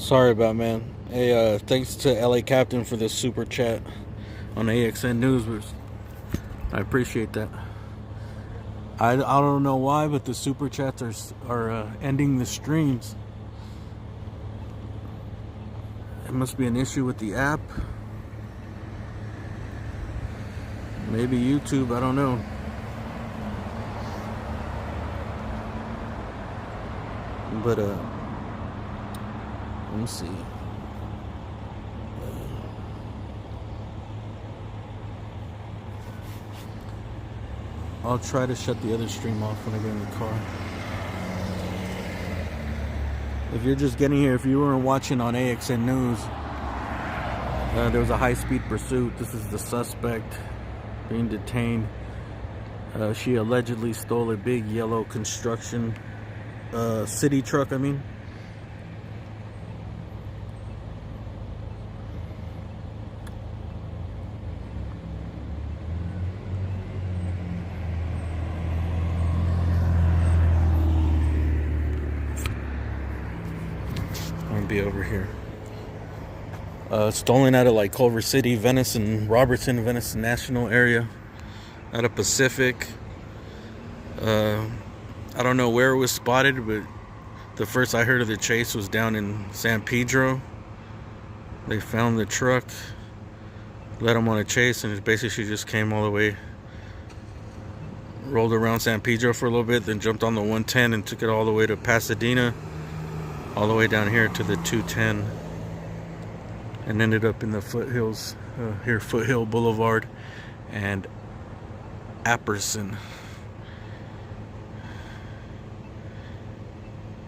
Sorry about, man. Hey, thanks to LA Captain for this super chat on AXN News. I appreciate that. I don't know why, but the super chats are ending the streams. It must be an issue with the app. Maybe YouTube. I don't know. But let me see. I'll try to shut the other stream off when I get in the car. If you're just getting here, if you weren't watching on AXN News, there was a high-speed pursuit. This is the suspect being detained. She allegedly stole a big yellow construction city truck, I mean. Be over here. Stolen out of like Culver City, Venice, and Venice National area, out of Pacific. I don't know where it was spotted, but the first I heard of the chase was down in San Pedro. They found the truck, led them on a chase, and basically she just came all the way, rolled around San Pedro for a little bit, then jumped on the 110 and took it all the way to Pasadena, all the way down here to the 210, and ended up in the foothills, here Foothill Boulevard and Apperson.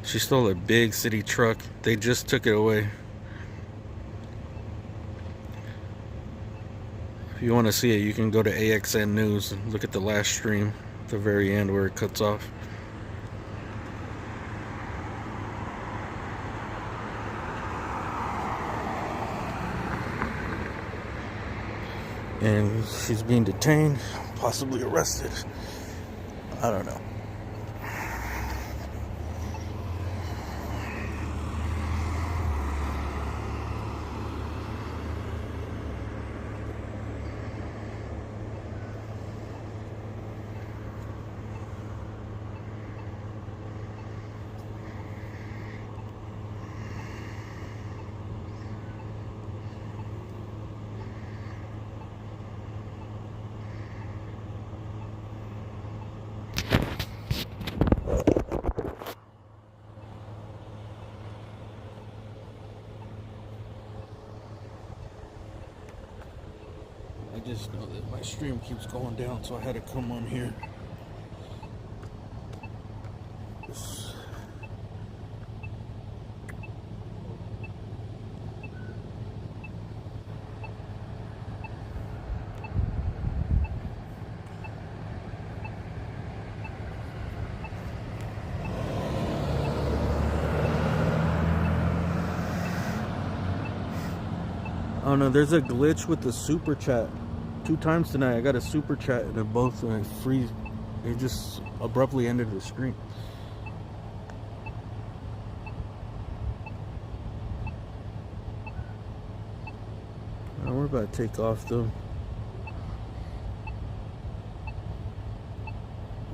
She stole a big city truck. They just took it away. If you want to see it, you can go to AXN News and look at the last stream at the very end where it cuts off. And she's being detained, possibly arrested. I don't know. I just know that my stream keeps going down, so I had to come on here. Oh no, there's a glitch with the super chat. 2 times tonight I got a super chat and they're both free. They just abruptly ended the stream. Now we're about to take off though.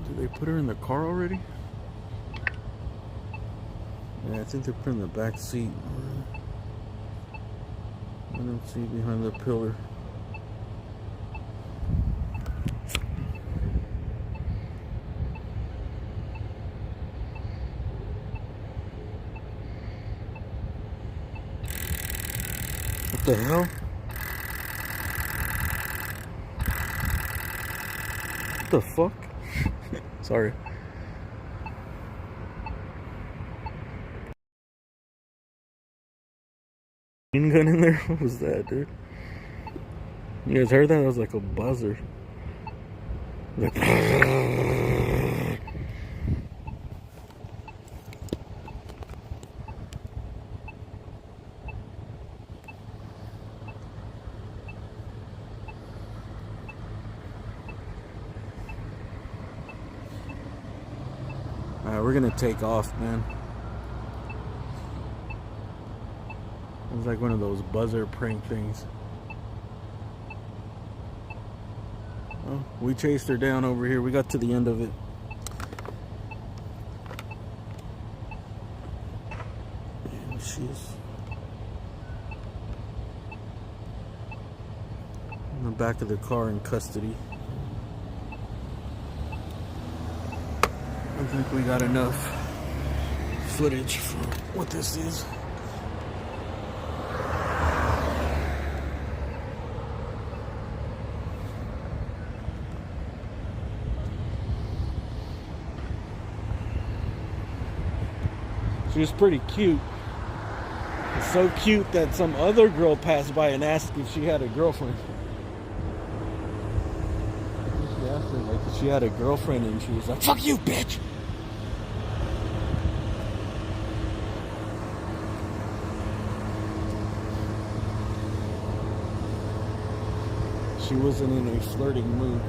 Did they put her in the car already? Yeah, I think they're putting in the back seat. I don't see behind the pillar. What the hell? What the fuck? Sorry. Machine gun in there? What was that, dude? You guys heard that? That was like a buzzer. Like Alright, we're gonna take off, man. was like one of those buzzer prank things. Well, we chased her down over here. We got to the end of it. And she's in the back of the car in custody. I think we got enough footage for what this is. She was pretty cute. It's so cute that some other girl passed by and asked if she had a girlfriend. She asked her like if she had a girlfriend, and she was like, "Fuck you, bitch!" She wasn't in a flirting mood.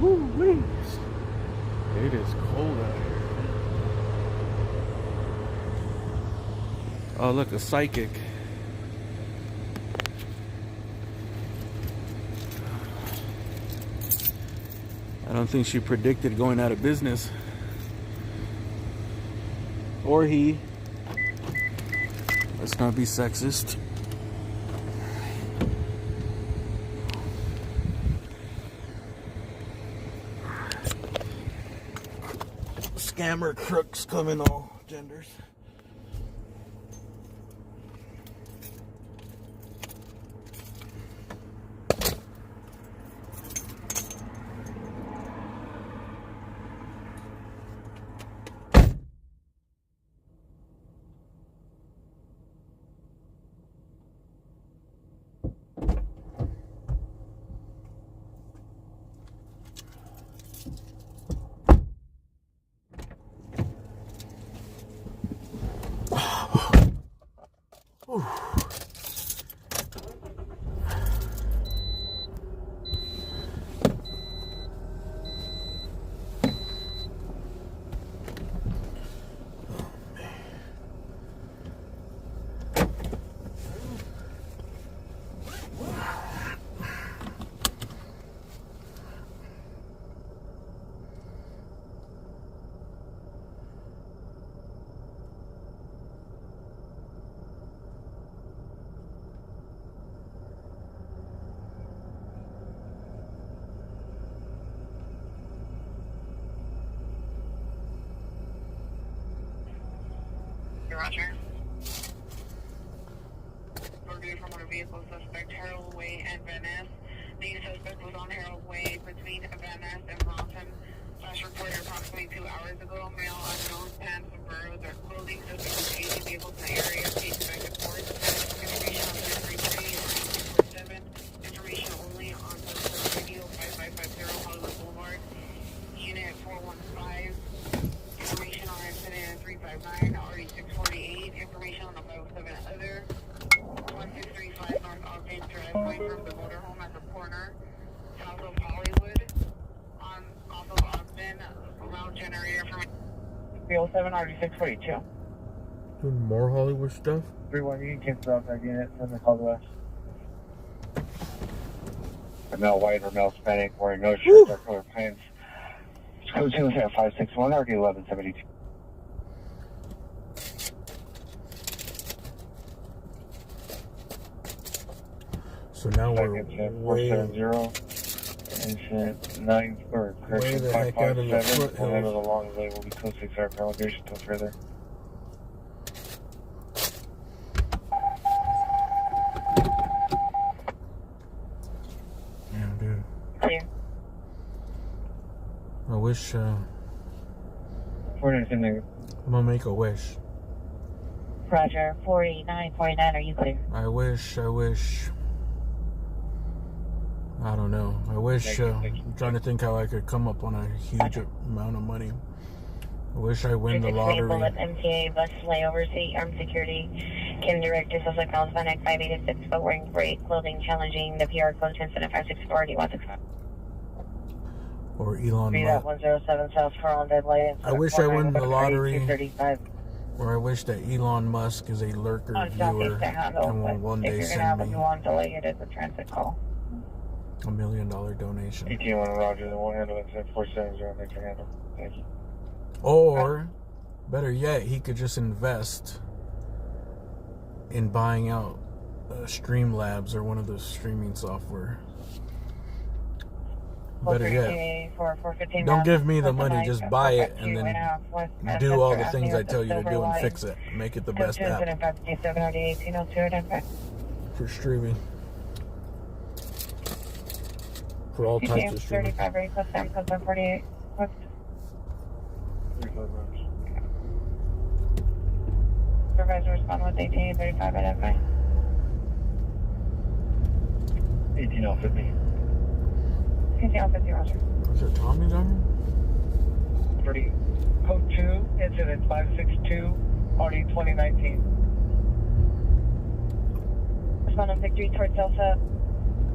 Woo-wee. It is cold out here. Oh, look, a psychic. I don't think she predicted going out of business. Or he. Let's not be sexist. Scammer crooks come in all genders. Roger. Review from motor vehicle suspect Harold Way and Van Ness. The suspect was on Harold Way between Van Ness and Bronson. Flash reported approximately 2 hours ago. Male unknown pants and burrows or clothing. Suspect was chasing vehicles in the area, pacing back and forth. Information on 333 or 947. Information only on the radio 5550 Hollywood Boulevard. Unit 415. Information on incident 359, already 648. Information on the 507 other. 1635 North Ogden driveway from the motorhome at the corner, south of Hollywood, off of Ogden, loud generator from 307, already 642. Doing more Hollywood stuff? 31 Union Kids outside unit, 7 Southwest. A male white or male Hispanic wearing no shirt, dark colored pants. Code 2 at 561, RD 1172. So now we're way the heck out of the foothills. The end of the long delay will be close to our elevation until further. Yeah, dude. Yeah. I wish, I'm I'm gonna make a wish. Roger, 4949, are you clear? I wish, I don't know. I wish, I'm trying to think how I could come up on a huge amount of money. I wish I win the lottery. With MTA bus layover seat, armed security can direct to suspect Miles Van Eyck 586, but wearing gray clothing challenging the PR code 107564 D165. or Elon Read Musk. at 107 South Front Dead Light. I wish I won the lottery. 235. Or I wish that Elon Musk is a lurker On viewer Southeastern Handle, and will but one if day you're gonna send have a me long delay, it is a transit call. $1 million donation. 18-1 Roger, the one handle is 470, make your handle. Thank you. Or, better yet, he could just invest in buying out Streamlabs or one of those streaming software. Better yet, don't give me the money, just buy it and then do all the things I tell you to do and fix it. Make it the best app for streaming. For all types of streaming. 35 request Sam code 48. Supervisor respond with 1835 at FI. 18-50. 1850 Roger. Is there Tommy down 30. Code 2, incident 562, Audi 2019. Respond on Victory towards Delta.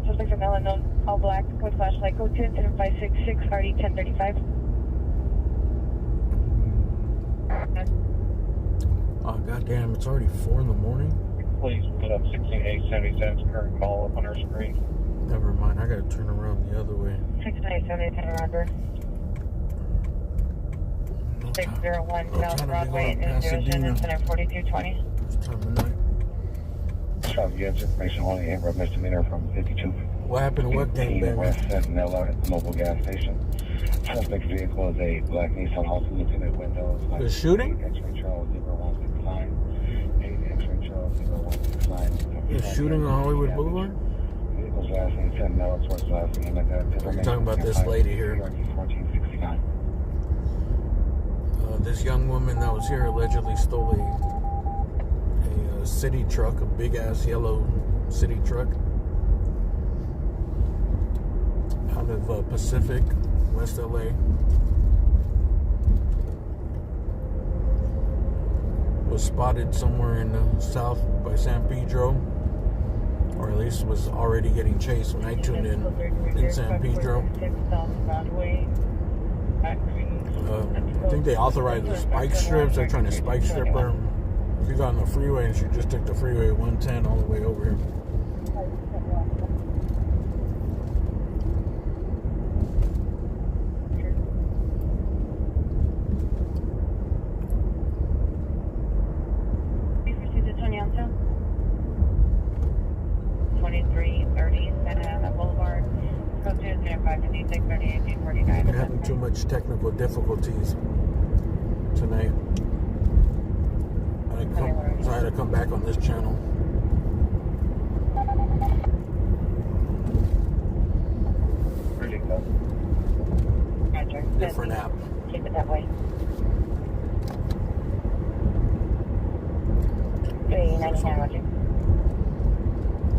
Suspect from unknown, all black, code flashlight, code 2, incident 566, RD 1035. here? Oh, goddamn, it's already 4 in the morning? Please put up 16870 current call up on our screen. Never mind, I gotta turn around the other way. 697 Roger. No 601 no South time to be Broadway, going to Pasadena. incident 4220. It's time of night. Traffic units information on the Amber misdemeanor from 52. What happened to what gang bang? West Sentinella at the mobile gas station. Suspect vehicle is a black Nissan Altima tinted windows. The shooting? X-ray Charles 0169. X-ray Charles 0169. The shooting on Hollywood Boulevard? Vehicles last name Sentinella towards last name like that. You're talking about this lady here. 1469. This young woman that was here allegedly stole a city truck, a big ass yellow city truck, out of Pacific, West LA. Was spotted somewhere in the south by San Pedro, or at least was already getting chased when I tuned in San Pedro. I think they authorized the spike strips. They're trying to spike strip her. She got on the freeway and she just took the freeway 110 all the way over here. Please proceed to Tony Alto. 2330 Santa Ana Boulevard. Code 2 incident 556 38 49. We're having too much technical difficulties tonight. So I had to come back on this channel. Really good. Roger. Different app. Keep it that way. 399 Roger.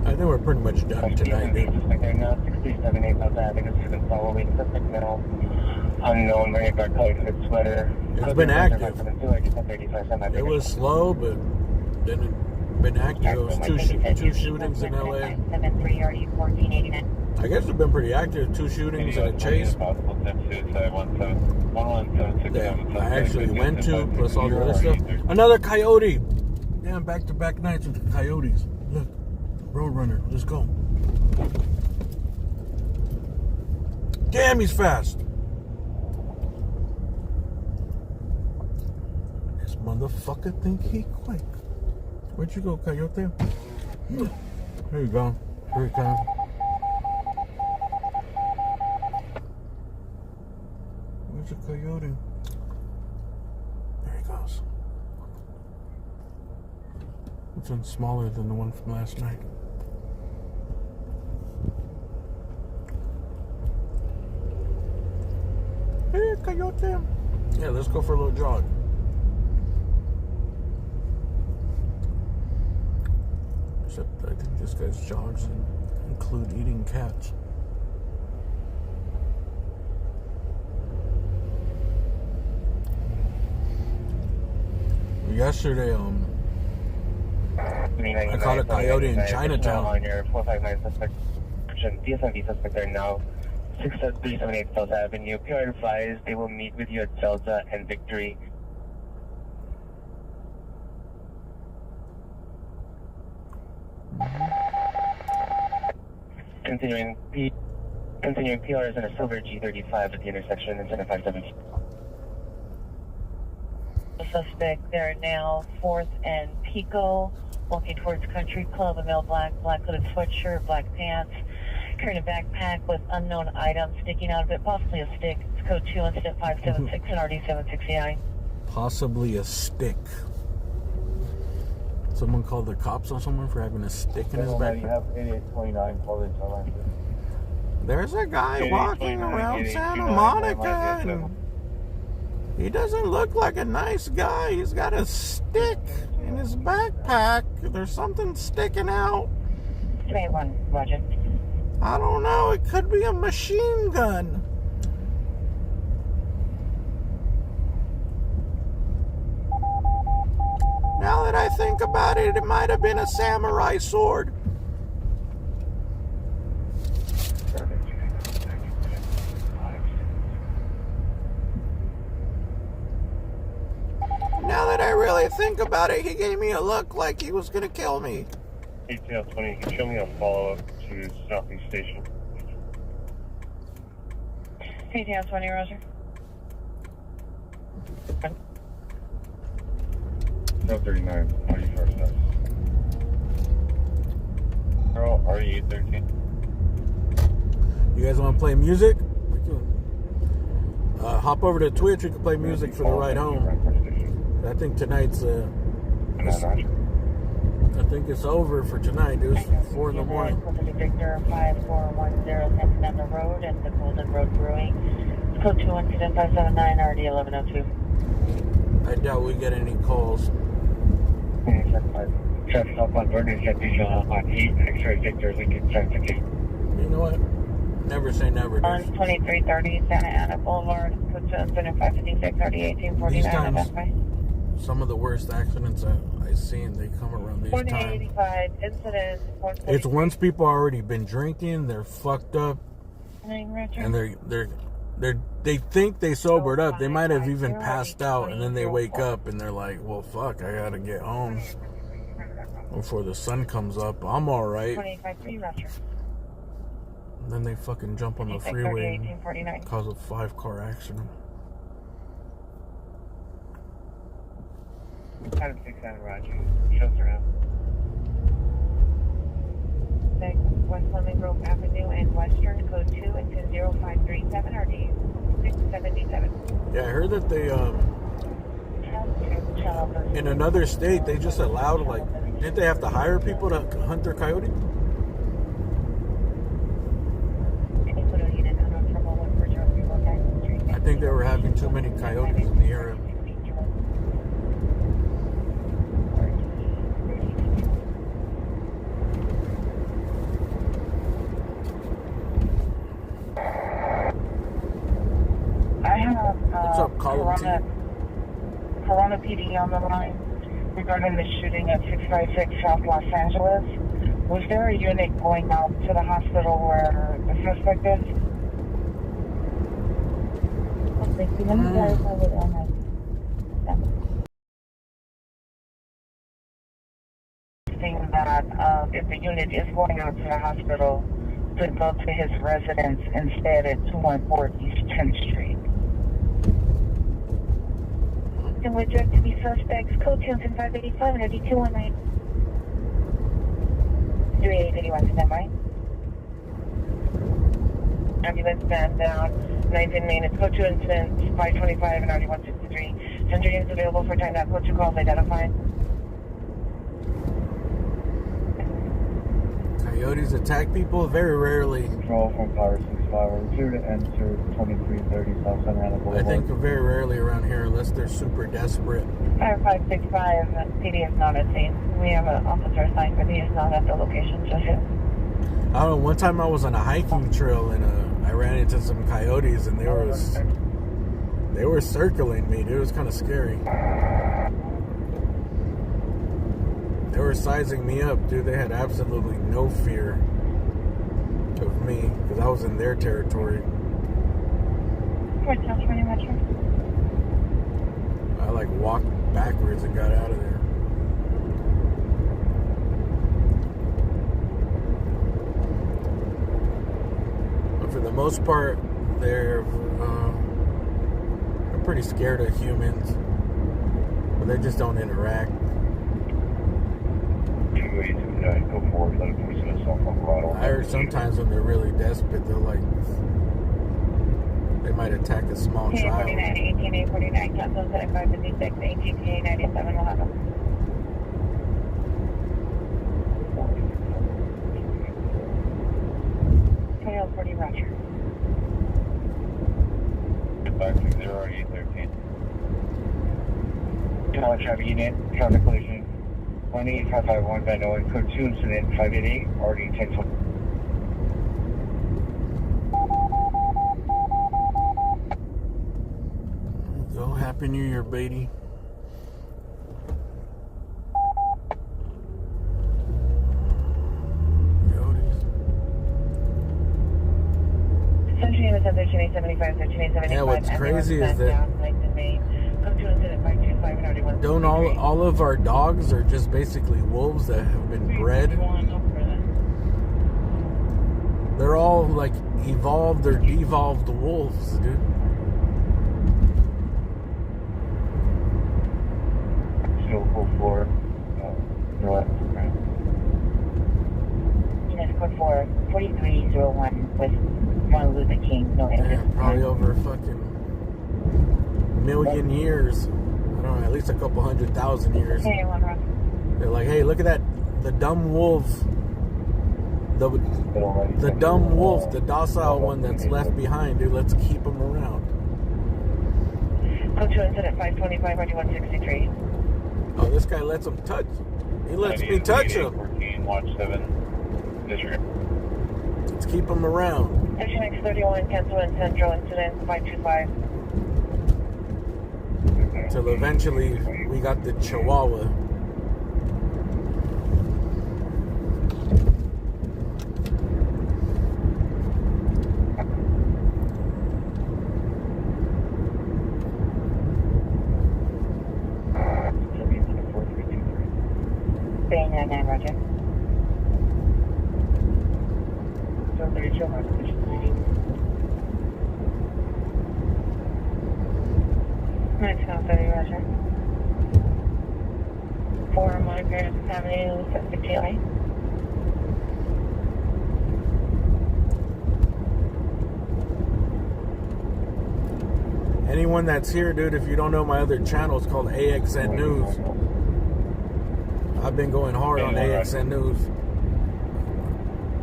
I think we're pretty much done tonight, dude. Suspect right now, 678 South Avenue, student following suspect middle. Unknown, wearing a dark colored hood sweater. It's been active. It was slow, but then it been active. There was two shootings in LA. 73 RD 1489. I guess it's been pretty active. 2 shootings and a chase that I actually went to, plus all the other stuff. Another coyote. Damn, back-to-back nights with the coyotes. Look, Roadrunner. Let's go. Damn, he's fast. This motherfucker think he quick. Where'd you go, coyote? There you go. Here he comes. Where's the coyote? There he goes. This one's smaller than the one from last night. Hey, coyote. Yeah, let's go for a little jog. Except I think this guy's jogs include eating cats. Yesterday, I caught a coyote in Chinatown. On your 459 suspect, DSMV suspect there now. 378 South Avenue. PR advised they will meet with you at Delta and Victory. Continuing PR is in a silver G35 at the intersection in 757. The suspect, they're now 4th and Pico, walking towards Country Club, a male black hooded sweatshirt, black pants, carrying a backpack with unknown items sticking out of it, possibly a stick. It's code 2, incident 576 and RD 769. Possibly a stick. Someone called the cops on someone for having a stick in his backpack. You have 8829 Polish Airlines. There's a guy walking around Santa Monica and he doesn't look like a nice guy. He's got a stick in his backpack. There's something sticking out. 381, roger. I don't know. It could be a machine gun. Now that I think about it, it might have been a samurai sword. Now that I really think about it, he gave me a look like he was gonna kill me. ATL 20, can you show me a follow-up to Southeast Station? ATL 20, roger. 1239, 41st North. Earl, RE813. You guys want to play music? We can, hop over to Twitch. You can play music for the ride home. I think tonight's. I think it's over for tonight. It was 4 in the morning. Victor 5410 down the road at the Golden Road Brewing. It's code 2, incident 579 RD 1102. I doubt we get any calls. Traffic up on Vernon said visual on 8, X-ray Victor, Lincoln 750. You know what? Never say never. On 2330 Santa Ana Boulevard, code 2, incident 556 RD 1849. These times, some of the worst accidents I've seen, they come around these times. 185 incident. It's once people already been drinking, they're fucked up, and they think they sobered up. They might have even passed out, and then they wake up and they're like, "Well, fuck, I gotta get home before the sun comes up. I'm all right." 25-3 Roger. And then they fucking jump on the freeway and cause a 5-car accident. 767 Roger. Shows around. West Fleming Grove Avenue and Western, code 2, into 0537 RD 677. Yeah, I heard that they in another state they just allowed, like, didn't they have to hire people to hunt their coyote? I think they were having too many coyotes in the area. What's up, Colin? Corona PD on the line regarding the shooting at 656 South Los Angeles. Was there a unit going out to the hospital where the suspect is? Let me clarify with Emma. Saying that if the unit is going out to the hospital, to go to his residence instead at 214 East 10th Street. And we're direct to be suspects, code 585 and ID 219. 3881, standby. Ambulance van down, 19 Main, it's code 2 incident 525 and RD 163. 10 units available for time that code 2 calls identified. Coyotes attack people? Very rarely. Control from Power 65. We're clear to enter 2330 South Santa Ana Boulevard. I think very rarely around here unless they're super desperate. Fire 565, PD is not at scene. We have an officer assigned, but he is not at the location just yet. I don't know, one time I was on a hiking trail and I ran into some coyotes and they were circling me. Dude, it was kind of scary. They were sizing me up, dude. They had absolutely no fear. of me because I was in their territory. Fort South 20 Metro. I like walked backwards and got out of there. But for the most part, they're pretty scared of humans, but they just don't interact. 2829, go forward, let it push in South Colorado. I heard sometimes when they're really desperate, they'll like, they might attack a small child. 1849, cancel 7556, ATPA 97 will have them. Toyota 40, Roger. Back to 0813. Tower traffic unit, traffic collision 18551 Van Owen, code 2 incident 588, already 1020. Go, Happy New Year, Beatty. Yeah, what's crazy is that don't all of our dogs are just basically wolves that have been bred. They're all like evolved or devolved wolves, dude. Still full floor, north. Unit code 4, 4301 with Martin Luther King, no Yeah, interest. probably over a fucking million years. I don't know, at least a couple 100,000 years. Hey, one rock. They're like, hey, look at that, the dumb wolf, the dumb wolf, the docile one that's left behind, dude. Let's keep him around. Code 2 incident 525, 4163. Oh, this guy lets him touch. He lets me touch him. 14, watch 7, disregard. Let's keep him around. Section X31, cancel in Central incident 525. Till eventually we got the Chihuahua. Bay 99, Roger. 032, Roger. Next, 30, Roger. 4 Margaret Avenue, Pacific TLA. Anyone that's here, dude, if you don't know my other channel, it's called AXN News. I've been going hard on AXN News.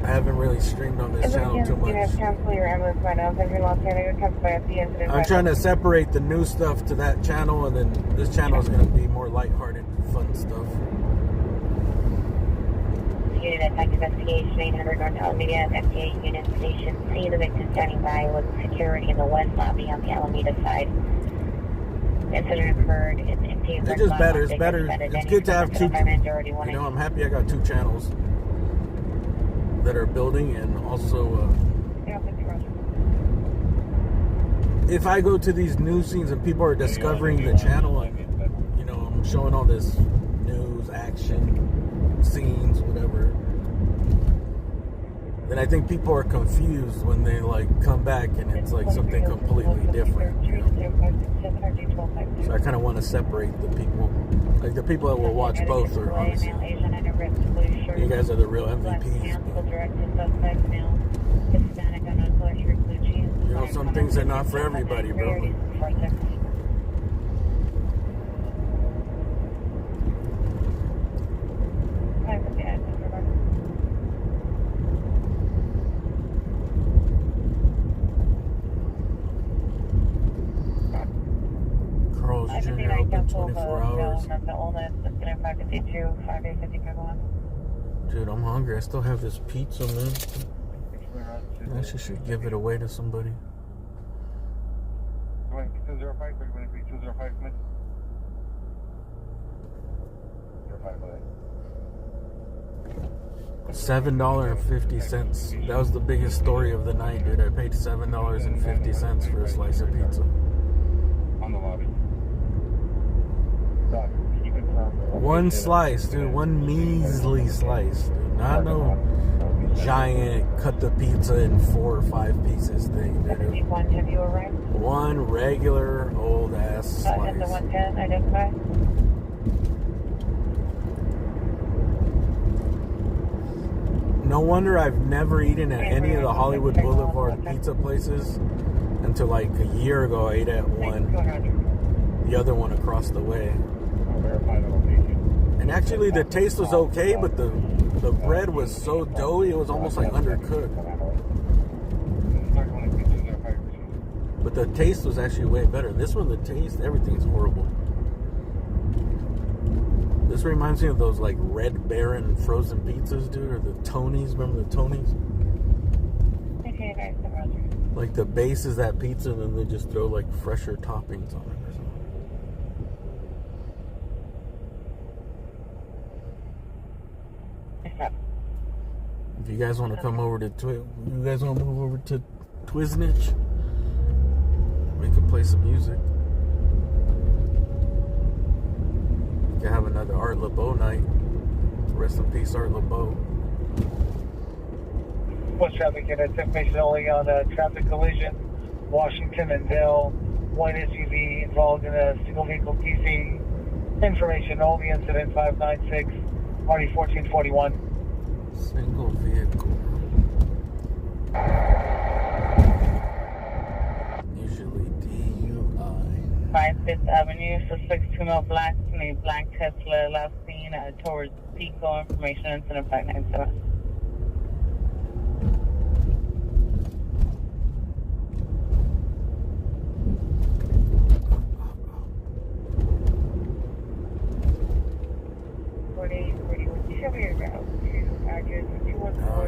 I haven't really streamed on this channel too much. I'm trying to separate the new stuff to that channel, and then this channel is going to be more lighthearted, fun stuff. Unit attack investigation, 800 North Alameda, FTA unit station C. The victim standing by with security in the west lobby on the Alameda side. Incident occurred in empty. It's just better. It's better. It's good to have two. You know, I'm happy I got two channels that are building, and also if I go to these news scenes and people are discovering the channel, and you know, I'm showing all this news, action, scenes, whatever, then I think people are confused when they like come back and it's like something completely different, you know? So I kind of want to separate the people, like the people that will watch both are honestly, you guys are the real MVPs. You know, some things are not for everybody, bro. Carl's Jr. open 24 hours. Dude, I'm hungry. I still have this pizza, man. I should give it away to somebody. 205, 205 minutes. 05, $7.50. That was the biggest story of the night, dude. I paid $7.50 for a slice of pizza. On the lobby. Doc, can you confirm the One location? slice, dude. One measly slice, dude. Not no giant cut the pizza in 4 or 5 pieces thing, dude. 71, have you arrived? One regular old ass At the slice. 110, identify. No wonder I've never eaten at any of the Hollywood Boulevard pizza places until like a year ago. I ate at one, the other one across the way. I'll verify the location. And actually the taste was okay, but the bread was so doughy, it was almost like undercooked. But the taste was actually way better. This one, the taste, everything's horrible. This reminds me of those like Red Baron frozen pizzas, dude, or the Tonys. Remember the Tonys? Okay, guys, Roger. Like the base is that pizza, and then they just throw like fresher toppings on it or something. Stop. If you guys want to come over to you guys want to move over to Twiznich, we could play some music. We could have another Art LeBeau night. Rest in peace, Art LeBeau. West traffic units, information only on a traffic collision, Washington and Dale, white SUV involved in a single vehicle PC. Information only, incident 596, RD 1441. Single vehicle. Usually DUI. 5 Fifth Avenue, suspect female black in a black Tesla, last seen towards Pico. Information incident 597.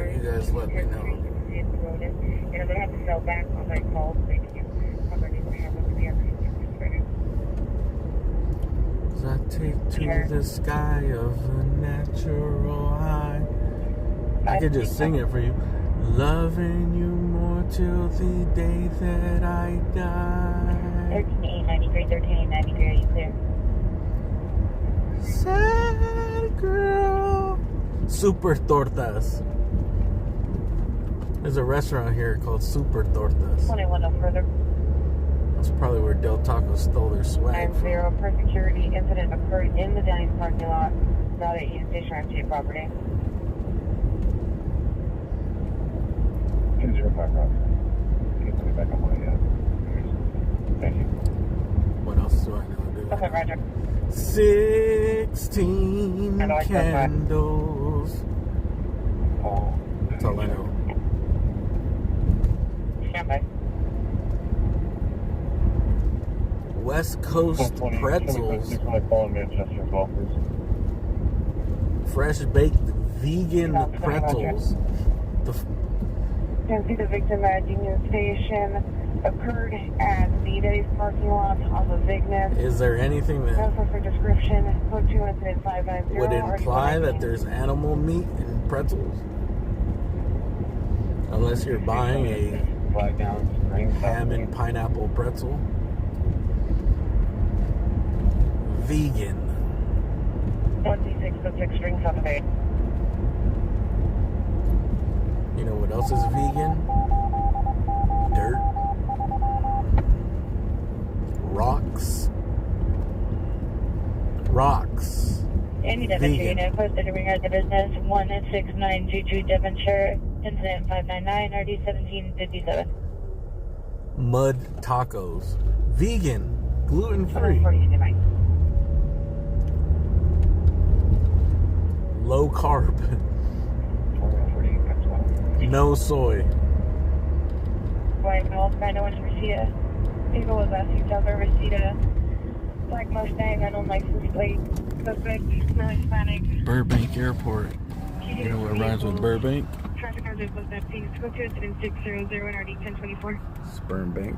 You guys let me know. You know, they have to sell back on my calls. They can't cover anything happens to the other. As I take to the sky of a natural high. I could just sing it for you. Loving you more till the day that I die. 1393, 1393, are you clear? Sad girl. Super Tortas. There's a restaurant here called Super Tortas. 21 no further. That's probably where Del Taco stole their swag from. 9-0, per security incident occurred in the Denny's parking lot, not at East Station Ranch property. 205 Roger. Can you put me back on my Thank you. What else do I know to do? Okay, Roger. 16 I know I said that. candles. Oh. That's all I know. Stand by. West Coast pretzels. Manchester as well, please. Fresh baked vegan pretzels. The You can see the victim at Union Station occurred at the Denny's parking lot off of Vignes. is there anything that No for description. Code 2 incident 590. would imply that there's animal meat in pretzels? Unless you're buying a Flag down, ring, ham and pineapple pretzel. Vegan. 1D606 strings on the bay. You know what else is vegan? Dirt. Rocks. Rocks. Any Devonshire Vegan. unit posted to regard the business 169 Juju Devonshire, incident 599 RD 1757. Mud tacos. Vegan. Gluten free. 740 stand by. Low carb. 48, that's well. No soy. White Mall, 901 Reseda. People was asking South Reseda. Black Mustang, unknown license plate. Suspect, no Hispanic. Burbank Airport. You know what rhymes with Burbank? Traffic hazard was that please go to incident 600 and RD 1024. Sperm Bank.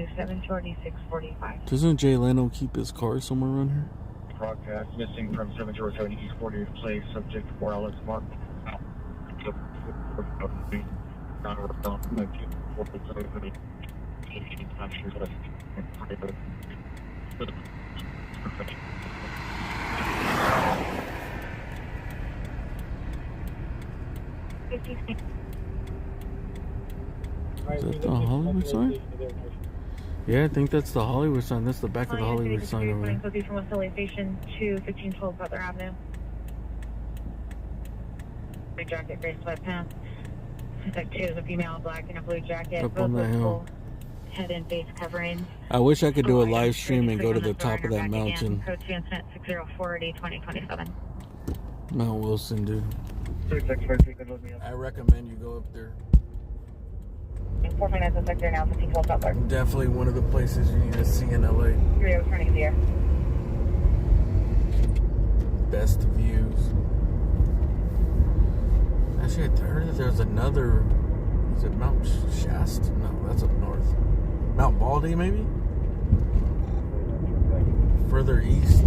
27 4645. Doesn't Jay Leno keep his car somewhere around here? Broadcast missing from 707 East 40th Place, subject for Alex Mark. Is that the Hollywood sign? Yeah, I think that's the Hollywood sign. That's the back of the Hollywood sign over there. Copy from Westerly Station to 1512 Butler Avenue. Blue jacket, gray sweatpants. Suspect 2 is a female, black in a blue jacket. Up on both that with hill. full head and face coverings. I wish I could do a Full live items stream and go to the ready top of that back again. mountain. Code 2 incident 60480 2027. Mount Wilson, dude. 3643, good with me. I recommend you go up there. 459 suspect there now, 1512 Butler. Definitely one of the places you need to see in LA. 30 turning the air. Best views. Actually, I heard that there's another. Is it Mount Shasta? No, that's up north. Mount Baldy, maybe? Further east.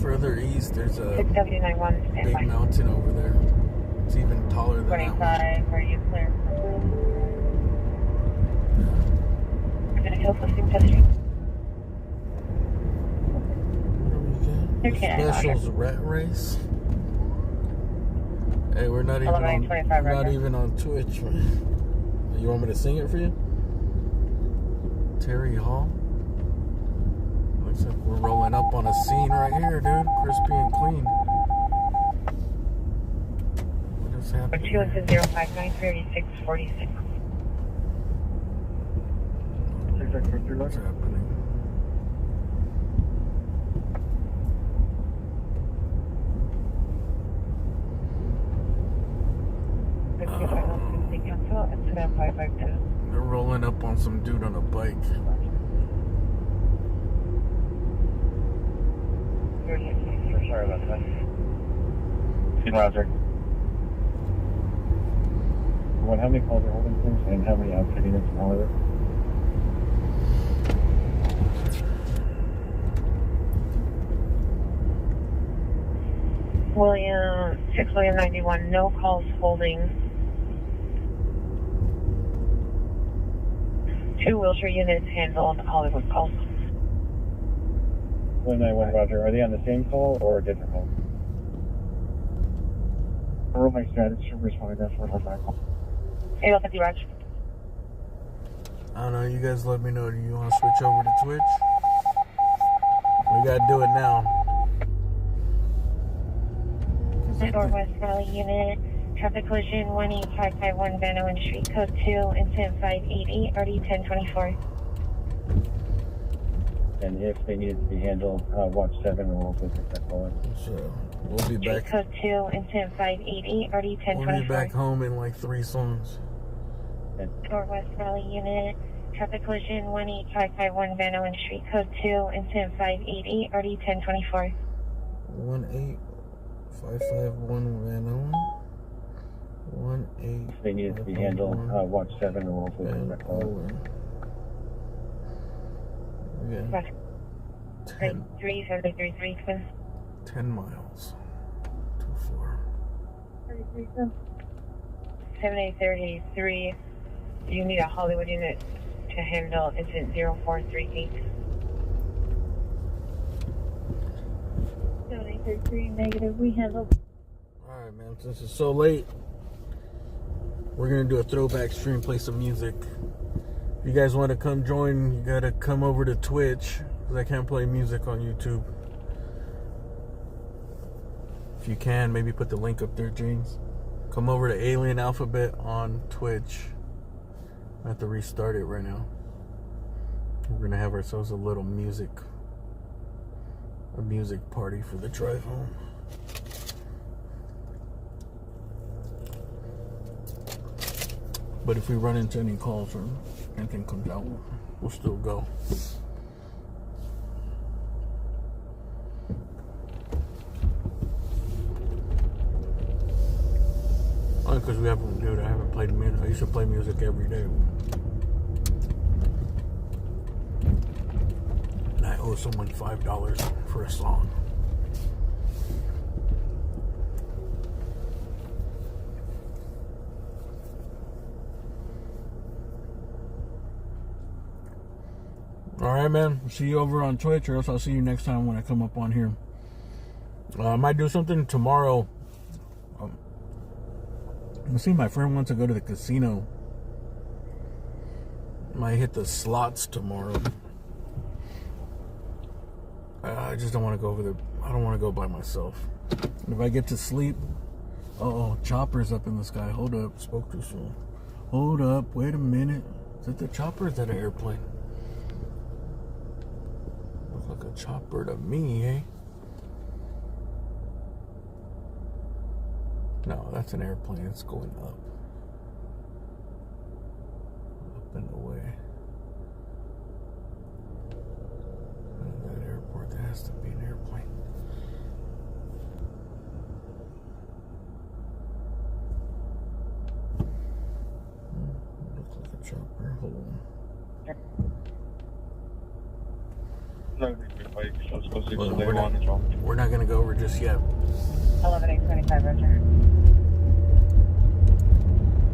Further east, there's a 6W91, big stand by. mountain over there. It's even taller than that one. 25, are you clear? I'm gonna go for some testing. What do we got? Specials rat race. Hey, we're not even on, 11:25 right not now. even on Twitch, man. You want me to sing it for you? Terry Hall. Looks like we're rolling up on a scene right here, dude. Crispy and clean. What is happening? 2 into 059 3646. What's happening? Cancel incident 552. They're rolling up on some dude on a bike. 38. Sorry about that. Team Roger. What, how many calls are holding, please? And how many outfitting is Hollywood? William 691, no calls holding. 2 wheelchair units handled Hollywood calls. 191 Roger. Are they on the same call or a different call? Roll my strategy to respond to that for our back call. 850 Raj. I don't know. You guys let me know. Do you want to switch over to Twitch? We gotta do it now. 'Cause I think- Northwest Valley unit. Traffic collision 18551 Van Owen Street. Code 2, incident 588, RD 1024. And if they needed to be handled, watch 7 and we'll take that call. So we'll be back. Code 2, incident 588, RD We'll be 1024. back home in like 3 songs. Northwest Valley unit. Traffic collision 18551 Van Owen Street. Code 2, incident 588, RD 1024. 18551 Van Owen. 18. If they needed to be handled, watch 7 and we'll take Van that call. Owen. Yeah. 10, 3733 twin. 10 miles. 24. 7833. You need a Hollywood unit to handle incident 0438. 7833 negative. We handle. Alright, man. Since it's so late, we're gonna do a throwback stream, play some music. If you guys want to come join, you gotta come over to Twitch, because I can't play music on YouTube. If you can, maybe put the link up there, James. Come over to Alien Alphabet on Twitch. I have to restart it right now. We're gonna have ourselves a little music party for the drive home. But if we run into any calls or anything comes out, we'll still go. because we haven't, dude, I haven't played music. I used to play music every day. And I owe someone $5 for a song. Alright, man. See you over on Twitch, or else I'll see you next time when I come up on here. I might do something tomorrow. Let's see, my friend wants to go to the casino. Might hit the slots tomorrow. I just don't want to go over there. I don't want to go by myself. If I get to sleep... Uh-oh, chopper's up in the sky. Hold up, spoke too soon. Hold up, wait a minute. Is that the chopper or is that an airplane? Looks like a chopper to me, eh? No, that's an airplane. It's going up. Up and away. That airport, there has to be an airplane. Looks like a chopper. Hold on. Well, we're not going to go over just yet. 11825, Roger.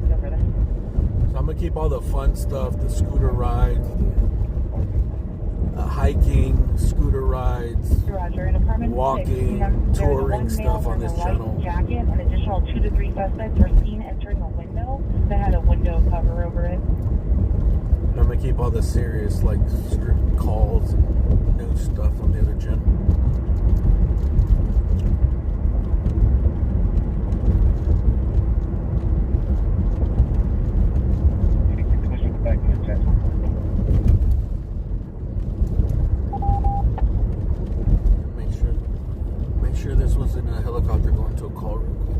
Go further. So I'm going to keep all the fun stuff, the scooter rides, the hiking, scooter rides, Roger, in apartment walking, 6, touring stuff on this channel. Jacket, an additional 2 to 3 suspects were seen entering a window that had a window cover over it. And I'm going to keep all the serious, like, script calls and news stuff on the other channel. Make sure this wasn't a helicopter going to a call real quick.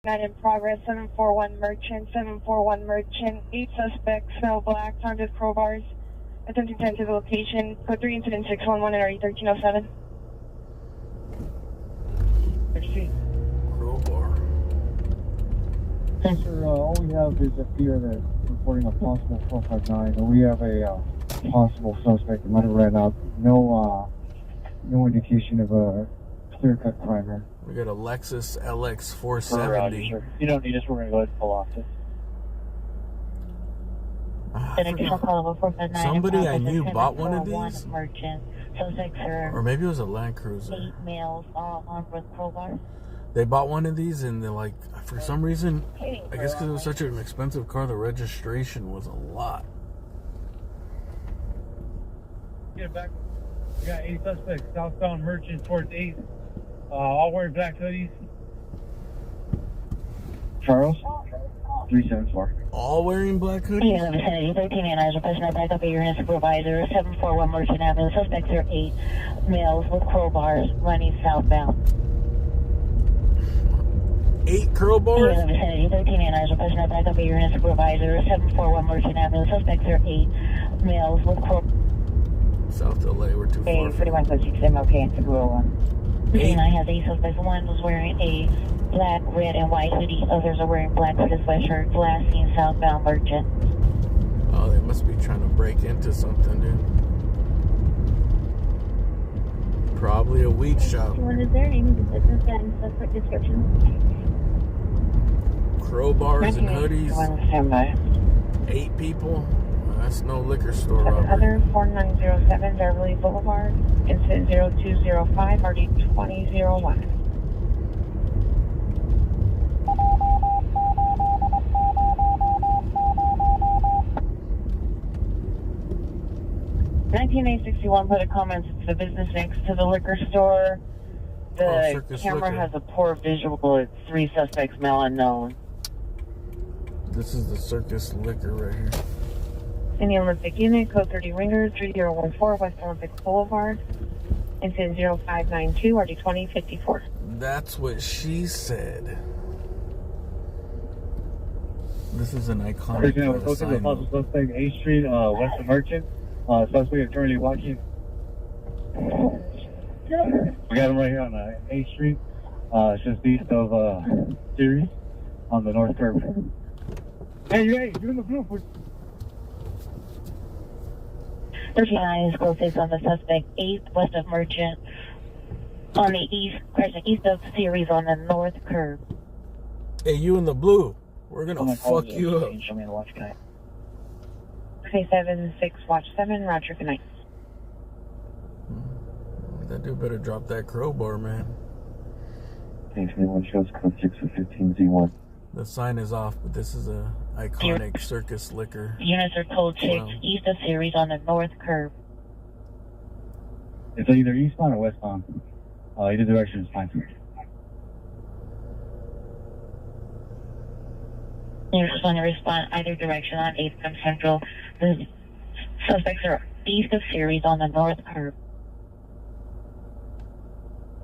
Not in progress, 741 Merchant, 8 suspects, smell black, armed with crowbars, attempting to enter the location, code 3 incident 611 at RE 1307. Crowbar. Sir, all we have is a fear that reporting a possible 459, and we have a possible suspect that might have ran out. No indication of a clear-cut primer. We got a Lexus LX 470. Sure. You don't need us. We're going to go ahead and pull off this. Somebody I knew bought one of these. Merchant. Suspects are Or maybe it was a Land Cruiser. 8 males, all armed with crowbars. They bought one of these and they're like, for some reason, I guess because it was such an expensive car, the registration was a lot. Get back. We got 8 suspects southbound Merchant towards 8th. All wearing black hoodies. Charles? 374. All wearing black hoodies? Yeah, vicinity 13 and I was requesting a backup at your supervisor, 741 Merchant Avenue. Suspects are 8 males with crowbars running southbound. 8 crowbars? Yeah, vicinity 13 and I was requesting a backup at your supervisor, 741 Merchant Avenue. Suspects are 8 males with crowbars. South LA, we're too far. 41 code 6 MLK and Seguro 1. And I have 8 suspects. One was wearing a black, red, and white hoodie. Others are wearing black hooded sweatshirts. Last seen southbound Merchant. Oh, they must be trying to break into something, dude. Probably a weed shop. What is their name? The business and suspect description. Crowbars and hoodies. One standby. 8 people? That's no liquor store robbery. Other 4907 Beverly Boulevard, incident 0205, RD 2001. $19,861 put a comment. It's the business next to the liquor store. The camera Liquor. has a poor visual. It's 3 suspects, male unknown. This is the Circus Liquor right here. In the Olympic unit, code 30 Ringer, 3014 West Olympic Boulevard, incident 0592, RD 2054. That's what she said. This is an iconic We're close to the sign. possible suspect, 8th Street, west of Merchant. Suspect is currently walking. We got him right here on 8th Street, just east of Series, on the north curve. Hey, you're in the blue. 39 is closest on the suspect, 8th west of Merchant, on the east, correction, east of Series on the north curve. Hey, you in the blue. We're gonna fuck you up. Show me the watch guy. 376, watch 7, Roger, good night. That dude better drop that crowbar, man. 21 shows code 6 for 15Z1. The sign is off, but this is a iconic circus liquor. Units are code 6, Wow. east of Series on the north curve. It's either eastbound or westbound. Either direction is fine. You just want to respond either direction on 8th from Central. The suspects are east of Series on the north curve.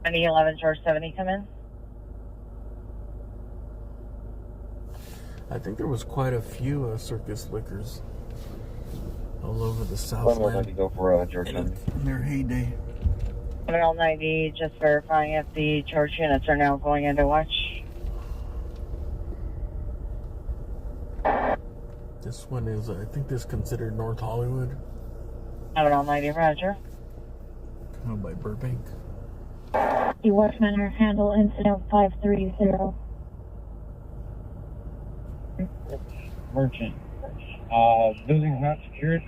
11 George 70, come in. I think there was quite a few circus liquors all over the Southland Go for George in their heyday. Terminal 90, just verifying if the charge units are now going into watch. This one is, I think this is considered North Hollywood, Terminal 90, Roger. kind of by Burbank. The West Manor handle incident 530. Merchant. Building's not secured.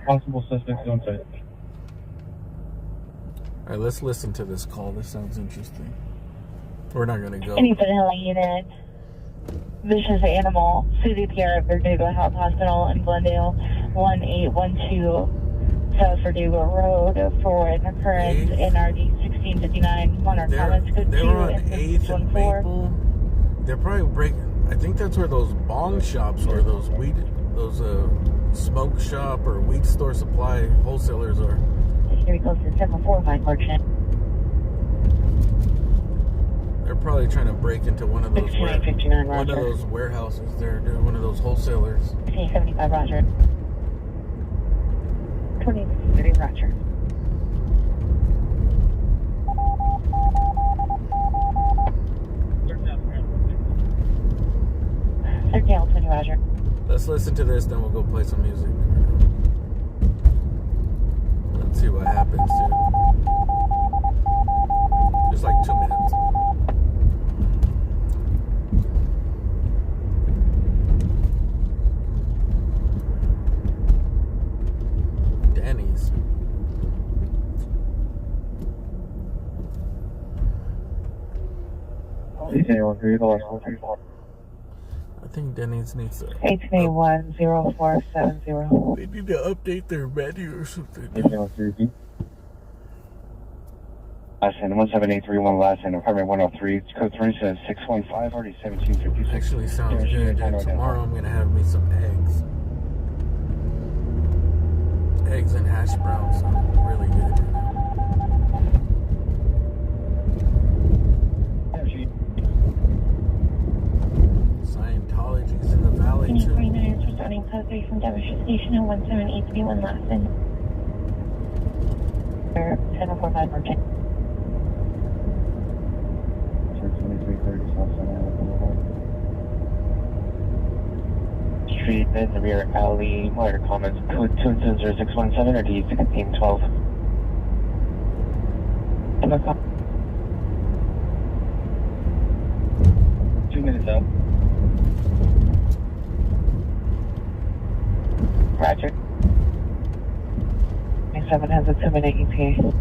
Possible suspects on site. All right, let's listen to this call. This sounds interesting. We're not gonna go. Any vanilla unit. Vicious animal. Susie Pierre at Verdugo Health Hospital in Glendale. 1812 South Verdugo Road for an occurrence Eighth. NRD 1659. Monarch Commons Code They 2 were on and 8th and 614. Maple. They're probably breaking. I think that's where those bong shops or those weed, those smoke shop or weed store supply wholesalers are. Here we go to 745 Merchant. They're probably trying to break into one of those 6959 one of Roger. those warehouses there, dude. One of those wholesalers. 1575 Roger. 2030 Roger. Circle 20 Roger. Let's listen to this, then we'll go play some music. Let's see what happens, dude. Just like 2 minutes. Denny's. I think Denny's needs to. 8310470. They need to update their menu or something. Last end 17831, last end apartment 103. Code 3 says 615, already 1756. Actually sounds good, dude. Tomorrow I'm gonna have me some eggs. Eggs and hash browns sound really good. Scientology's in the valley Any too. 49 is returning code 3 from Devonshire Station at 17831 last end. 745 Merchant. 2330 Street, then the rear alley, Minor Commons, code 20617 or D1612. 2 minutes out. Roger. 27 has a 2-minute ETA.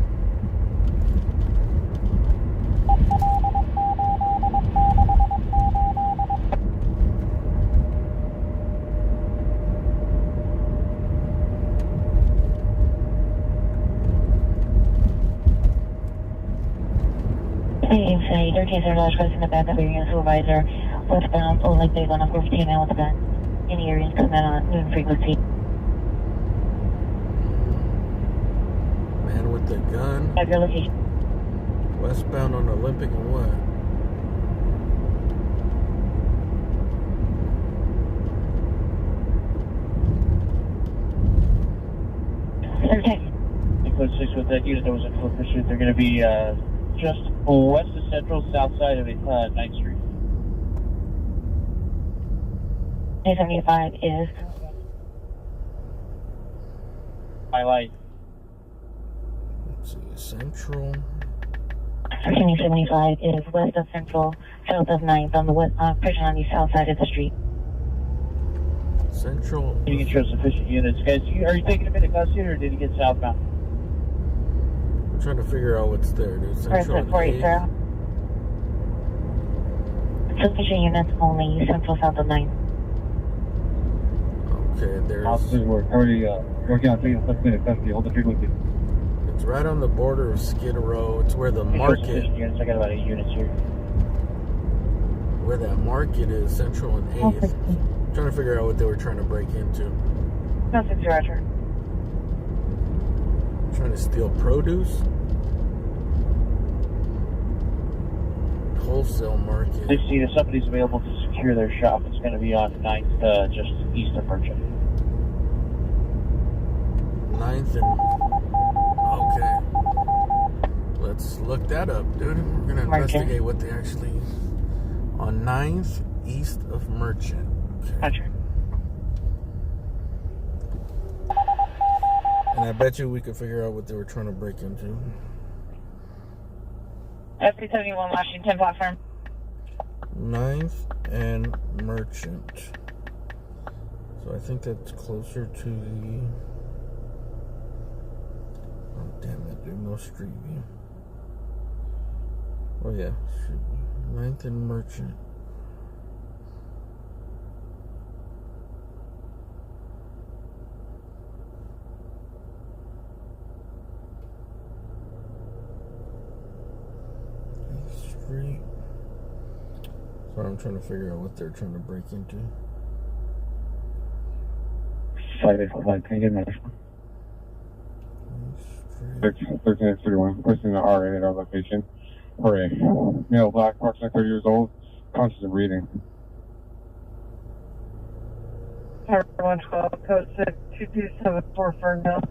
Say 13 requesting the backup area supervisor westbound, Old Big on 15 and with the gun. Any areas coming on noon frequency. Man with the gun. Have your location. Westbound on Olympic and what? Okay. Code 6 with that unit that was in full pursuit. They're going to be just west of Central, south side of 9th Street. 75 is Highlight. Let's see, Central. 75 is west of Central, south of 9th on the west, pushing on the south side of the street. Central. You can show sufficient units. Guys, are you taking a minute custody or did you get southbound? I'm trying to figure out what's there, dude. Central and 480. Sufficient units only, central, south of 9th. Okay, there's. Officers were already working on taking 7 minutes custody. Hold the frequency. It's right on the border of Skid Row. It's where the market, Units. I got about 8 units here. where that market is, Central and 8th. Trying to figure out what they were trying to break into. No, 6 Roger. Trying to steal produce. Wholesale market. 16, if somebody's available to secure their shop, it's going to be on 9th, just east of Merchant. 9th and. Okay. Let's look that up, dude. We're gonna investigate what they actually. On 9th, east of Merchant. Okay. Roger. And I bet you we could figure out what they were trying to break into. FP71 Washington platform. 9th and Merchant. So I think that's closer to the. Oh, damn it, dude. No street view. Oh, yeah. Street view. 9th and Merchant. Street. So I'm trying to figure out what they're trying to break into. 585, can you get another? 1331, person in the RA at our location. For a male black, approximately 30 years old, conscious of breathing. 112, code 6, 2274 Ferndale.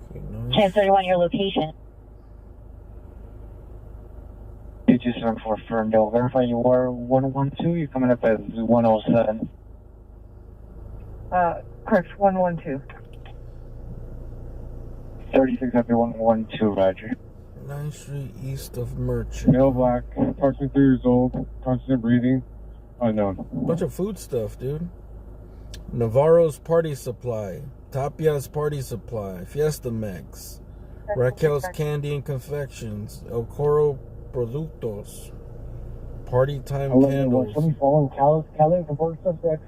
Okay, nice. 1031, your location. 2274 Ferndale. Verify you are 112. You're coming up as 107. Correct, 112. 36 after 112, Roger. 9th Street east of Merchant. Male black, approximately 3 years old, conscious of breathing, unknown. Bunch of food stuff, dude. Navarro's Party Supply. Tapia's Party Supply. Fiesta Mex. Raquel's Candy and Confections. El Coro Productos. Party Time Candles. Let me follow Calais for both suspects.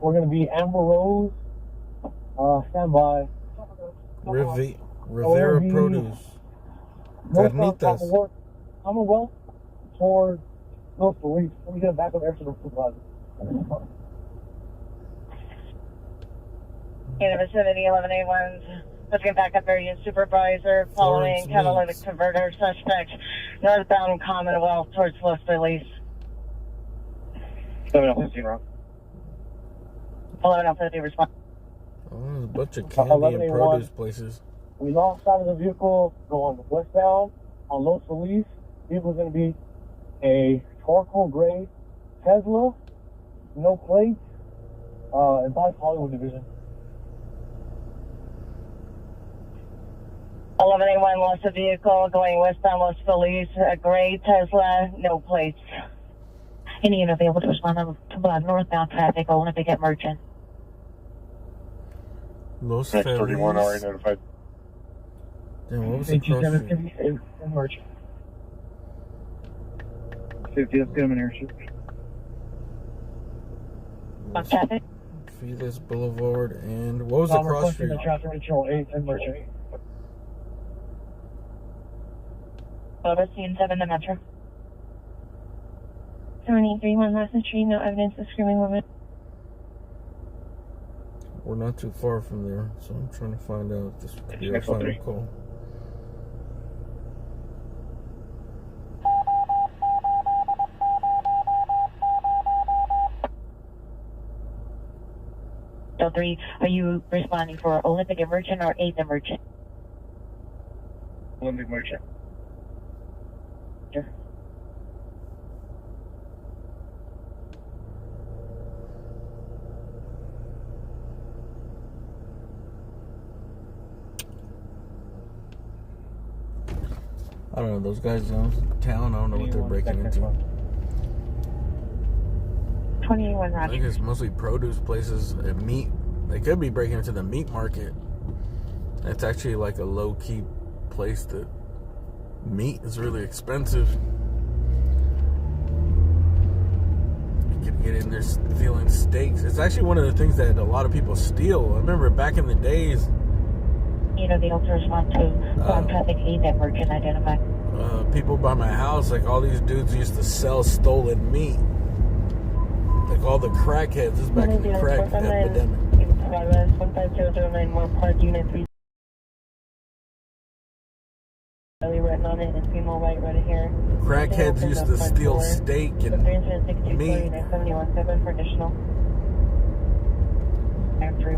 We're going to be Amber Rose. Stand by. Rivera Produce. Carnitas. Commonwealth for North Police. Let me get a backup air to the food closet. In the vicinity, 11A1's let's get back up area supervisor following Florence catalytic Meeks. converter suspect northbound Commonwealth towards Los Feliz. 715 wrong. 1150 response. Oh, there's a bunch of candy and 11A1. produce places. We lost out of the vehicle going westbound on Los Feliz. Vehicle's going to be a charcoal gray Tesla, no plates, and by Hollywood Division. 11A1 lost a vehicle going westbound Los Feliz, a gray Tesla, no plates. Any unit available to respond to northbound traffic, Olympic at Merchant. Los Next 31 Feliz. already notified. Damn, what was the cross street? 57 in Merchant. 50, let's get him in airship. On traffic, Feliz Boulevard and what was the cross street? The traffic control 8 in Merchant. over CN7 the Metro. 7831 Lassen Street, no evidence of screaming woman. We're not too far from there, so I'm trying to find out if this could be our final call. 603. Are you responding for Olympic Emergent or 8th Emergent? Olympic Merchant. Sure. I don't know, those guys downtown, I don't know what they're breaking into. 21 I Roger. think it's mostly produce places and meat. They could be breaking into the meat market. That's actually like a low-key place that meat is really expensive. You could get in there stealing steaks. It's actually one of the things that a lot of people steal. I remember back in the days, You know, they also respond to traffic 8th Emergent identified. people by my house, like all these dudes used to sell stolen meat. Like all the crackheads. This is back in the crack epidemic. 15009 Moore Park, Unit 3. Written on it, it's female white right here. Crackheads used to steal steak and meat. 717 for additional.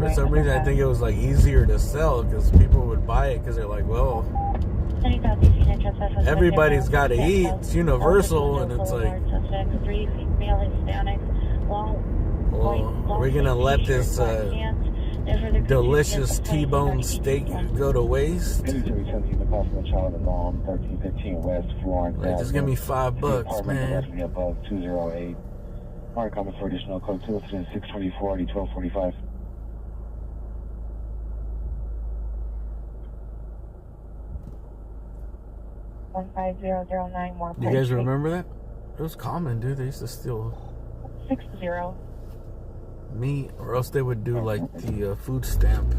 For some reason, I think it was like easier to sell because people would buy it because they're like, well, everybody's got to eat. It's universal, and it's like, well, are we gonna let this delicious T-bone steak go to waste? Like, just give me $5, man. Above 208. Mark coming for additional code 20624 1245. You guys remember that? It was common, dude. They used to steal 60. meat, or else they would do like the food stamp.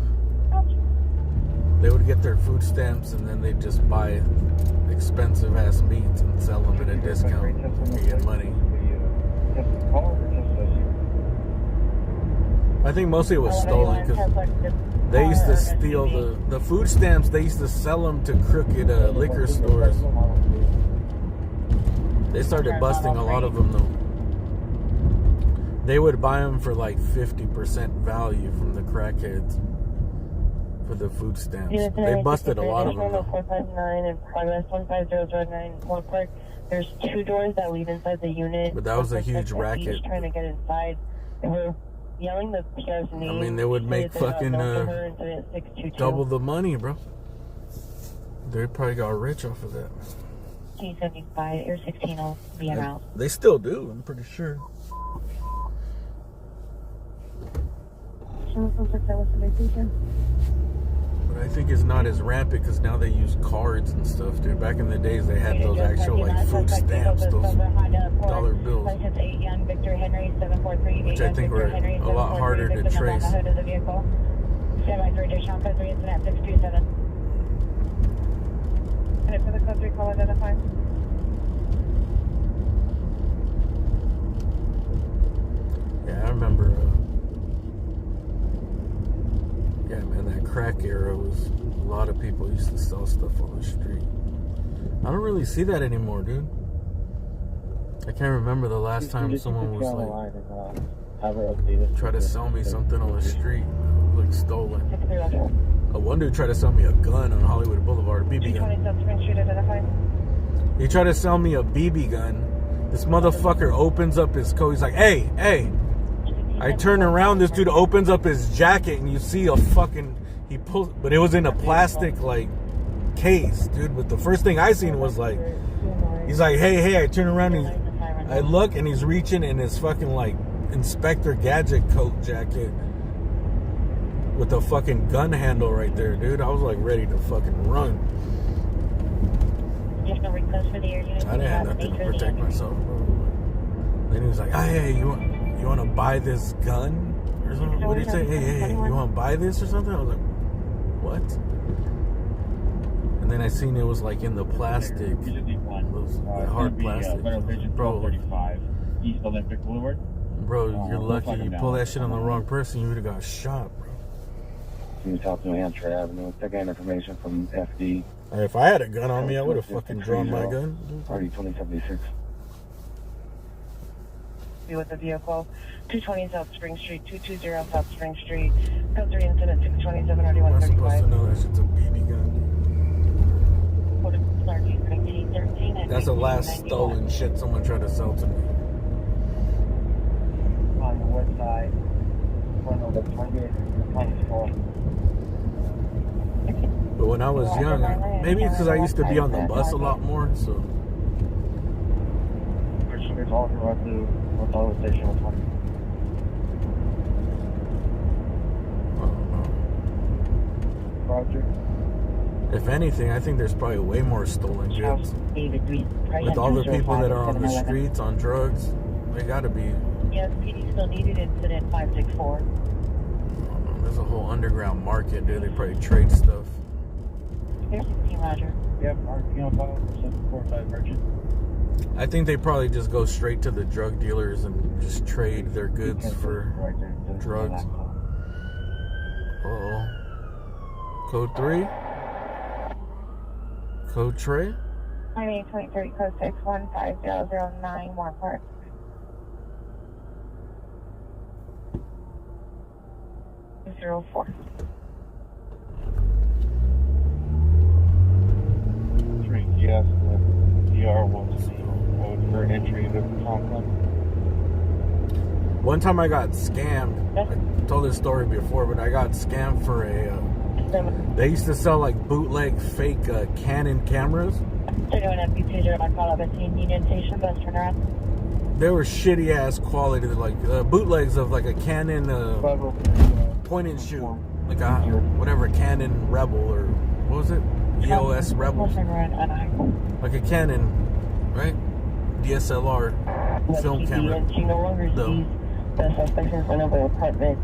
They would get their food stamps and then they'd just buy expensive ass meats and sell them at a discount to get money. I think mostly it was stolen because they used to steal the food stamps. They used to sell them to crooked liquor stores. They started busting a lot of them though. They would buy them for like 50% value from the crackheads for the food stamps. They busted a lot of them though. 459 and progress 15009 Moore Park. There's 2 doors that lead inside the unit. But that was a huge racket. Each trying to get inside. They were yelling the PR's name. I mean, they would make fucking double the money, bro. They probably got rich off of that. T75 or 16 will be around. They still do, I'm pretty sure. But I think it's not as rampant because now they use cards and stuff, dude. Back in the days, they had those actual like food stamps, those dollar bills, which I think were a lot harder to trace. Yeah, I remember. Yeah, man, that crack era was a lot of people used to sell stuff on the street. I don't really see that anymore, dude. I can't remember the last time someone was like try to sell me something on the street, like stolen. One dude tried to sell me a gun on Hollywood Boulevard, a BB gun. He tried to sell me a BB gun. This motherfucker opens up his coat. He's like, hey, hey. I turn around, this dude opens up his jacket and you see a fucking, he pulls, but it was in a plastic like case, dude. But the first thing I seen was like, he's like, hey, I turn around, I look and he's reaching in his fucking like Inspector Gadget coat jacket with a fucking gun handle right there, dude. I was like ready to fucking run. I didn't have nothing to protect myself, bro. Then he was like, hey, you want to buy this gun or something? What did he say? Hey, you want to buy this or something? I was like, what? And then I seen it was like in the plastic, those hard plastic. Bro, East Olympic Boulevard. Bro, you're lucky. You pull that shit on the wrong person, you would have got shot, bro. South New Hampshire Avenue. Second information from FD. If I had a gun on me, I would have fucking drawn my gun. Party 2076. be with the vehicle. 220 South Spring Street, 220 South Spring Street. Code 3 incident 627 I'm not supposed to 3135. know that shit's a BB gun. That's the last stolen shit someone tried to sell to me. On the west side, front of the Target, But when I was young, maybe because I used to be on the bus a lot more, so It's all right to Auto Station 20. I don't know. Roger. If anything, I think there's probably way more stolen goods. With all the people that are on the streets on drugs, they gotta be. Yes, PD still needed incident 564. There's a whole underground market, dude. They probably trade stuff. Here's Team Roger. Yep, RP on file, 745 Merchant. I think they probably just go straight to the drug dealers and just trade their goods for drugs. Uh-oh. Code 3? Code Trey? I mean, 23, code 6150009, Moore Park. Zero 04. 3, yes, the DR wants the code for entry to the complex. One time I got scammed. I told this story before, but I got scammed for a... they used to sell like bootleg fake Canon cameras. They're doing FP201, follow up at Union Station, bus turnaround. They were shitty ass quality, like bootlegs of like a Canon point and shoot, like a whatever Canon Rebel or what was it, EOS Rebel, like a Canon, right? DSLR film camera. She no longer sees the suspect in front of an apartment.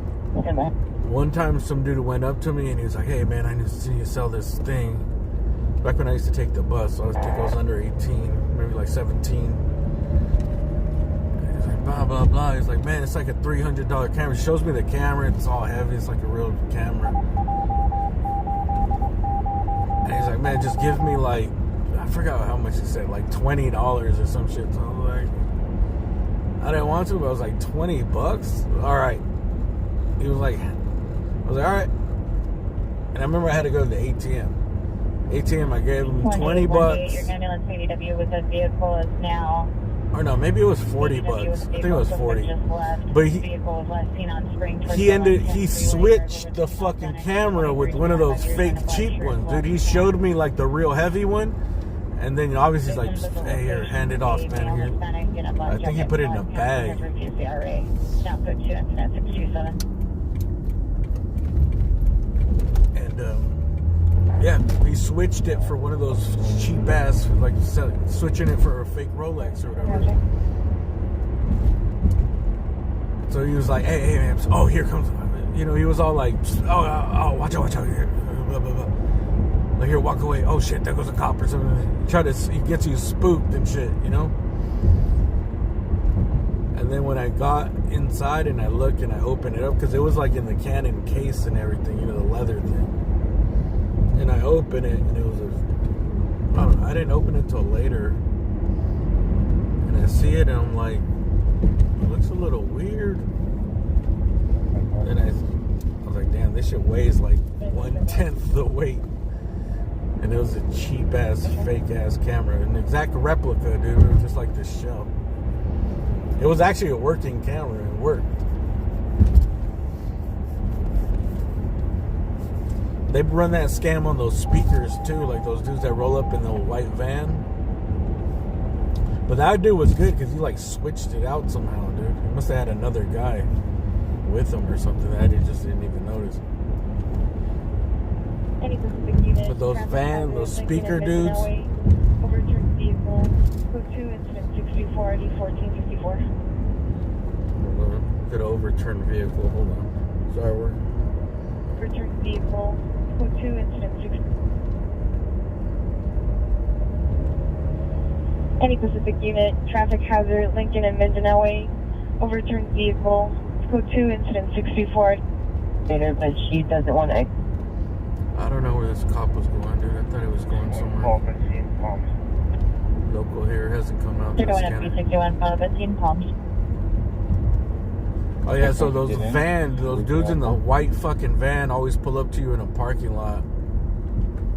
One time, some dude went up to me and he was like, "Hey man, I need to see you sell this thing." Back when I used to take the bus, so I think I was under 18, maybe like 17. He's like, blah, blah, blah. He's like, man, it's like a $300 camera. He shows me the camera. It's all heavy. It's like a real camera. And he's like, man, just give me like, I forgot how much he said, like $20 or some shit. So I was like, I didn't want to, but I was like, $20? All right. He was like, I was like, all right. And I remember I had to go to the ATM. I gave him $20. Your ambulance PDW with the vehicle is now. Or no, maybe it was $40. I think it was 40. But he switched the fucking camera with one of those fake cheap ones, dude. He showed me like the real heavy one, and then obviously he's like, hey, here, hand it off, man. Here. I think he put it in a bag. And yeah, he switched it for one of those cheap ass, like switching it for a fake Rolex or whatever. So he was like, hey, man, oh, here comes, you know, he was all like, oh, watch out, here, blah, blah, blah. Like, here, walk away. Oh shit, there goes a cop or something. He gets you spooked and shit, you know? And then when I got inside and I looked and I opened it up, because it was like in the Canon case and everything, you know, the leather thing. And I opened it, and it was I don't know, I didn't open it till later. And I see it, and I'm like, it looks a little weird. And I was like, damn, this shit weighs like 1/10 the weight. And it was a cheap-ass, fake-ass camera. An exact replica, dude. It was just like this shell. It was actually a working camera. It worked. They run that scam on those speakers too, like those dudes that roll up in the white van. But that dude was good because he like switched it out somehow, dude. He must have had another guy with him or something that I just didn't even notice. But those speaker dudes. Overturned vehicle, code 2, incident 624 ID 1454. Hold on. Could overturn vehicle. Hold on. Sorry, we're. Overturned vehicle, code 2, incident 6. Any Pacific unit, traffic hazard, Lincoln and Mindanao Way. Overturned vehicle, code 2, incident 624. But she doesn't want to. I don't know where this cop was going, dude. I thought he was going somewhere. Local here hasn't come out to You're going scan up it. 361, follow up at Palms. Oh yeah, so those dudes in the white fucking van always pull up to you in a parking lot.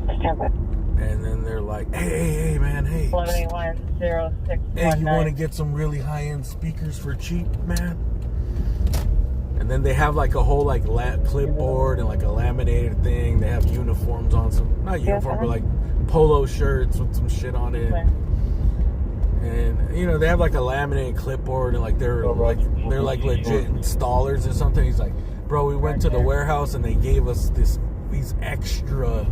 And then they're like, hey, man, hey. 1181-0619. Hey, you want to get some really high-end speakers for cheap, man? And then they have like a whole like clipboard and like a laminated thing. They have uniforms on, some not uniform, but like polo shirts with some shit on it. And you know, they have like a laminated clipboard and like they're like legit installers or something. He's like, bro, we went to the warehouse and they gave us these extra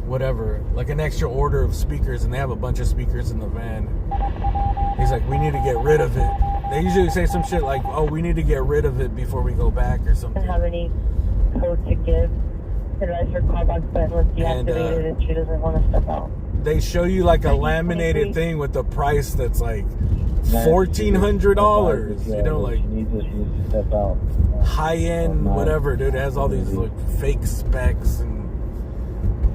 whatever, like an extra order of speakers, and they have a bunch of speakers in the van. He's like, we need to get rid of it. They usually say some shit like, oh, we need to get rid of it before we go back or something. Have any code to give? Advice her call box button was deactivated and she doesn't want to step out. They show you like a laminated thing with the price that's like $1,400. You know, like high end, whatever, dude. It has all these like fake specs and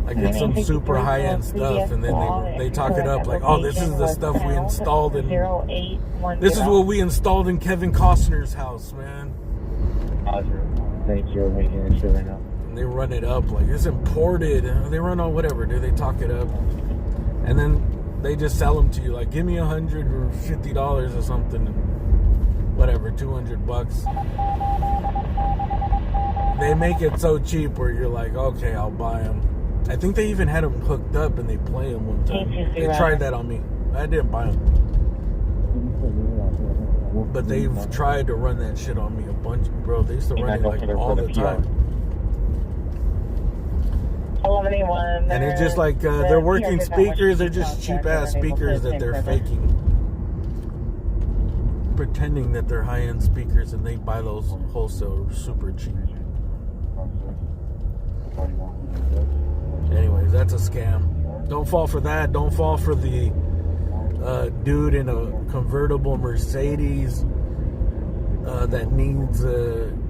like it's some super high end stuff, and then they talk it up like, oh, this is the stuff we installed in. This is what we installed in Kevin Costner's house, man. Thank you for making it sure right now. And they run it up like it's imported. They run on whatever, dude. They talk it up, and then they just sell them to you like, give me $100 or $50 or something, whatever, $200. They make it so cheap where you're like, okay, I'll buy them. I think they even had them hooked up and they play them one time. They tried that on me. I didn't buy them. But they've tried to run that shit on me a bunch. Bro, they used to run it like all the time. 1181. And it's just like, they're working speakers. They're just cheap-ass speakers that they're faking. Pretending that they're high-end speakers, and they buy those wholesale super cheap. Anyways, that's a scam. Don't fall for that. Don't fall for the dude in a convertible Mercedes that needs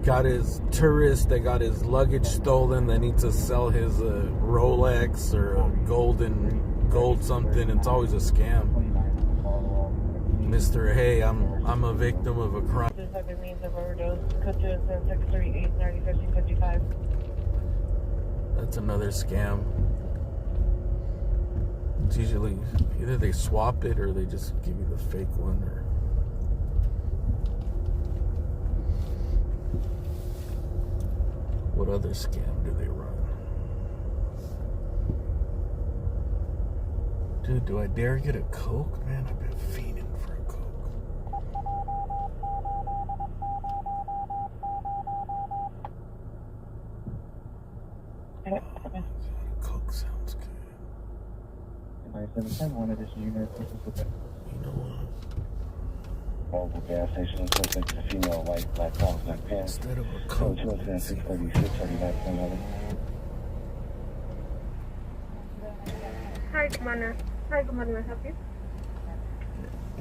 got his tourist that got his luggage stolen, that needs to sell his Rolex or gold something. It's always a scam. Mr. Hey, I'm a victim of a crime. That's another scam. It's usually either they swap it or they just give you the fake one. Or what other scam do they run? Dude, do I dare get a Coke? Man, I've been fiending for a Coke. Coke sounds good. You know what? Mobile gas station, suspect a female, white, black cloth, black pants. Instead of a Coke, 636, Hi, Commander. Hi, Commander. Help you?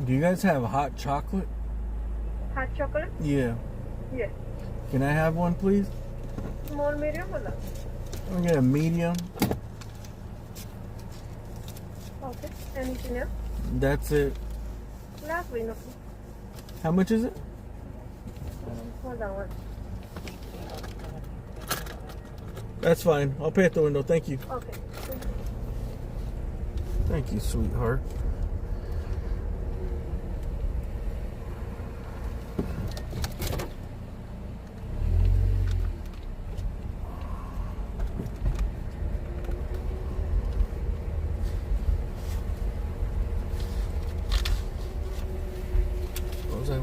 do you guys have hot chocolate? Hot chocolate? Yeah. Yes. Can I have one, please? Small, medium, or large? I'll get a medium. Okay. Anything else? That's it. Last window. How much is it? Hold on one. That's fine. I'll pay at the window. Thank you. Okay. Thank you, sweetheart.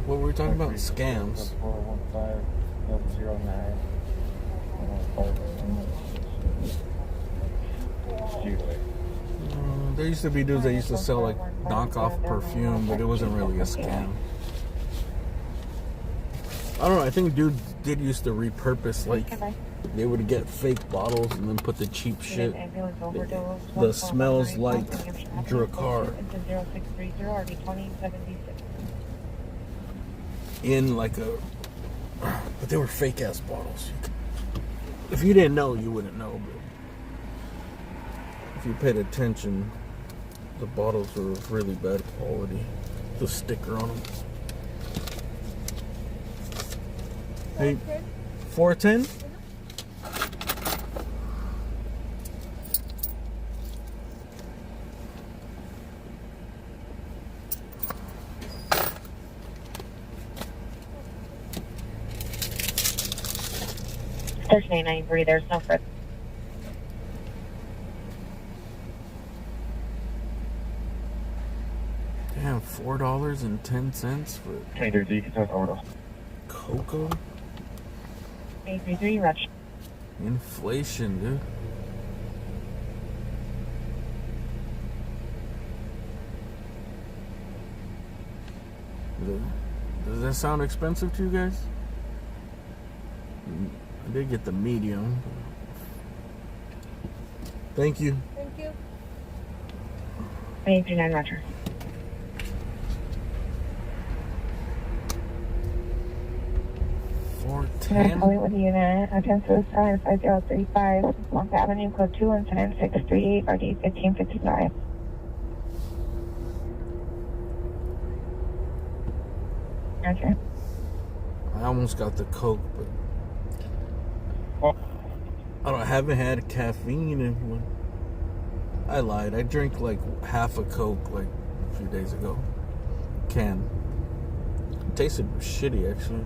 What were we talking about? Scams. 415-09. There used to be dudes that used to sell like knockoff perfume, but it wasn't really a scam. I don't know. I think dudes did used to repurpose, like they would get fake bottles and then put the cheap shit that smells like Dracar in like a. But they were fake ass bottles. If you didn't know, you wouldn't know. But if you paid attention, the bottles were of really bad quality. The sticker on them. Hey, 410? There's 993. There's no further. Damn, $4.10 for Tater D, order. cocoa? 833, Roger. Inflation, dude. Does that sound expensive to you guys? I did get the medium. Thank you. Thank you. 839, Roger. $4.10. Hollywood unit, attendance 5035, Monk Avenue, code 217-638, RD 1555. Roger. I almost got the Coke, but I haven't had caffeine in one. I lied. I drank like half a Coke like a few days ago. Can. It tasted shitty actually.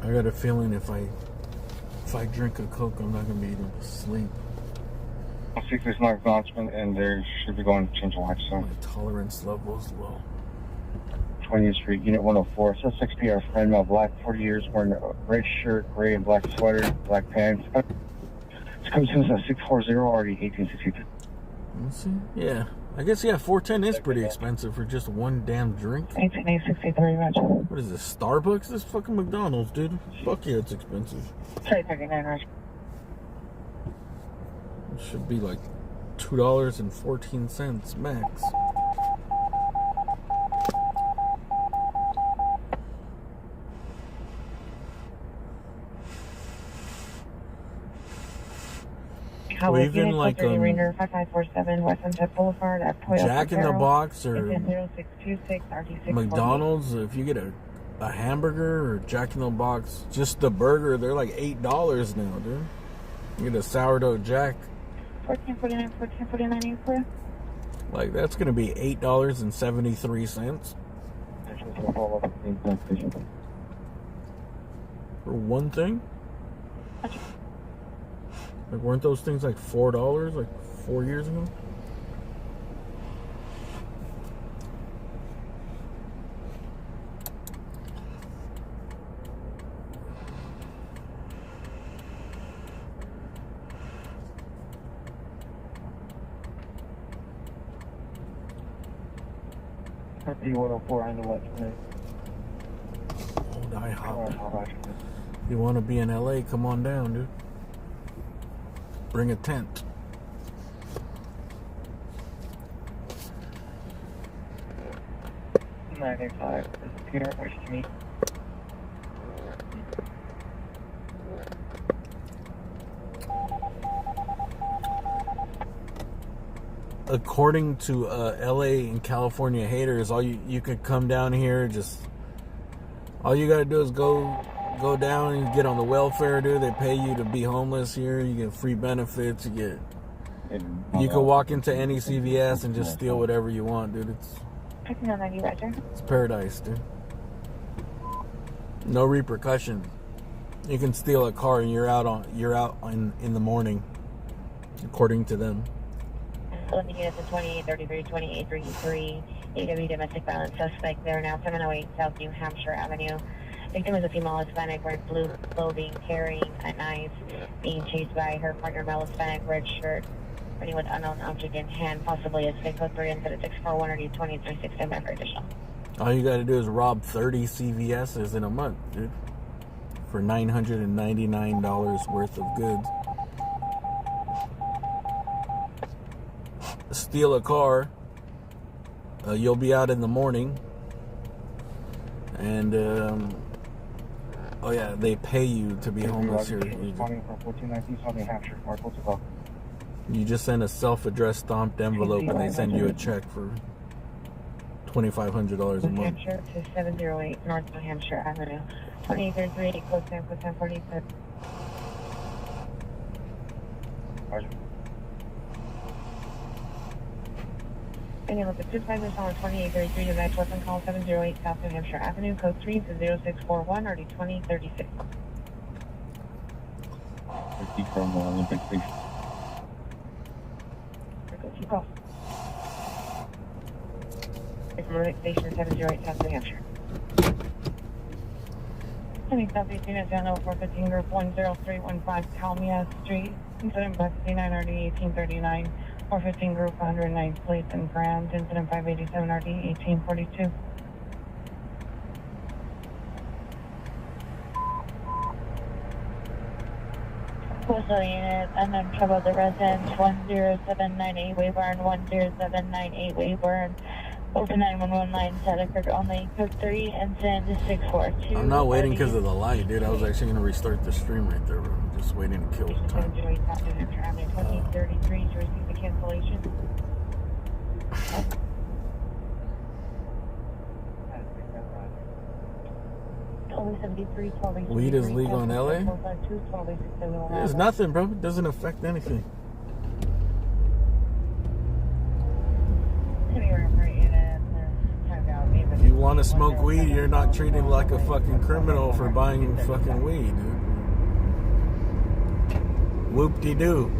I got a feeling if I drink a Coke, I'm not gonna be able to sleep. I'll see if there's no acknowledgement, and there should be going to change the lights. So My tolerance level is low. 20th Street, Unit 104. So 60, our friend, male, black, 40 years, wearing a red shirt, gray and black sweater, black pants. It's coming to us at 640, already 1862. Let's see. Yeah. I guess, yeah, $4.10 is pretty expensive for just one damn drink. 863, Roger. What is this, Starbucks? This fucking McDonald's, dude. Fuck yeah, it's expensive. 339, Roger. It should be like $2.14 max. Howard even unit, like, 30 5547 West Sunset Boulevard at Toyota. Jack in the Box or 0626 RD6. McDonald's, if you get a hamburger or Jack in the Box, just the burger, they're like $8 now, dude. You get a sourdough Jack, 1449, April. like that's gonna be $8.73 for one thing. Like, weren't those things like $4 like 4 years ago? D104 on the left. Old IHOP. You want to be in LA? Come on down, dude. Bring a tent. $985. This is Peter. Wish to meet. According to LA and California haters, all you could come down here, just all you gotta do is go down and get on the welfare, dude. They pay you to be homeless here. You get free benefits. You can walk into any CVS and just steal whatever you want, dude. It's paradise, dude. No repercussions. You can steal a car and you're out in the morning, according to them. Looking units at 2833, 2833, AW domestic violence suspect. They're now 708 South New Hampshire Avenue. Victim is a female Hispanic wearing blue clothing, carrying a knife, being chased by her partner, male Hispanic, red shirt, running with unknown object in hand, possibly a stick code 3 instead of 641 or 2360 member additional. All you gotta do is rob 30 CVS's in a month, dude, for $999 worth of goods. Steal a car, you'll be out in the morning, and oh yeah, they pay you to be homeless here. You just send a self-addressed stamped envelope and they send you a check for $2,500 a New month. Hampshire to 708 North New Hampshire Avenue. 2833, code San Jose 1046. Any look at dispatchers on 2833 to match weapon call 708 South New Hampshire Avenue, code 3 to 0641 RD 2036. From Olympic Station. Keep off. From Olympic Station 708 South New Hampshire. Sending Southeast Unit down 415 Group 10315 Kalmia Street, incident bus C9 RD 1839, 415 Group 109 Place and Grand, incident 587 RD 1842. Postal unit, and then trouble the residence 10798 Wayburn, 10798 Wayburn. Open 911 line set occurred only code 3 and send 642. I'm not waiting because of the light, dude. I was actually going to restart the stream right there, bro. I'm just waiting to kill time. 2033 to receive the cancellation. Weed is legal in LA? It's nothing, bro. It doesn't affect anything. If you want to smoke weed, you're not treated like a fucking criminal for buying fucking weed, dude. Whoop-de-doo.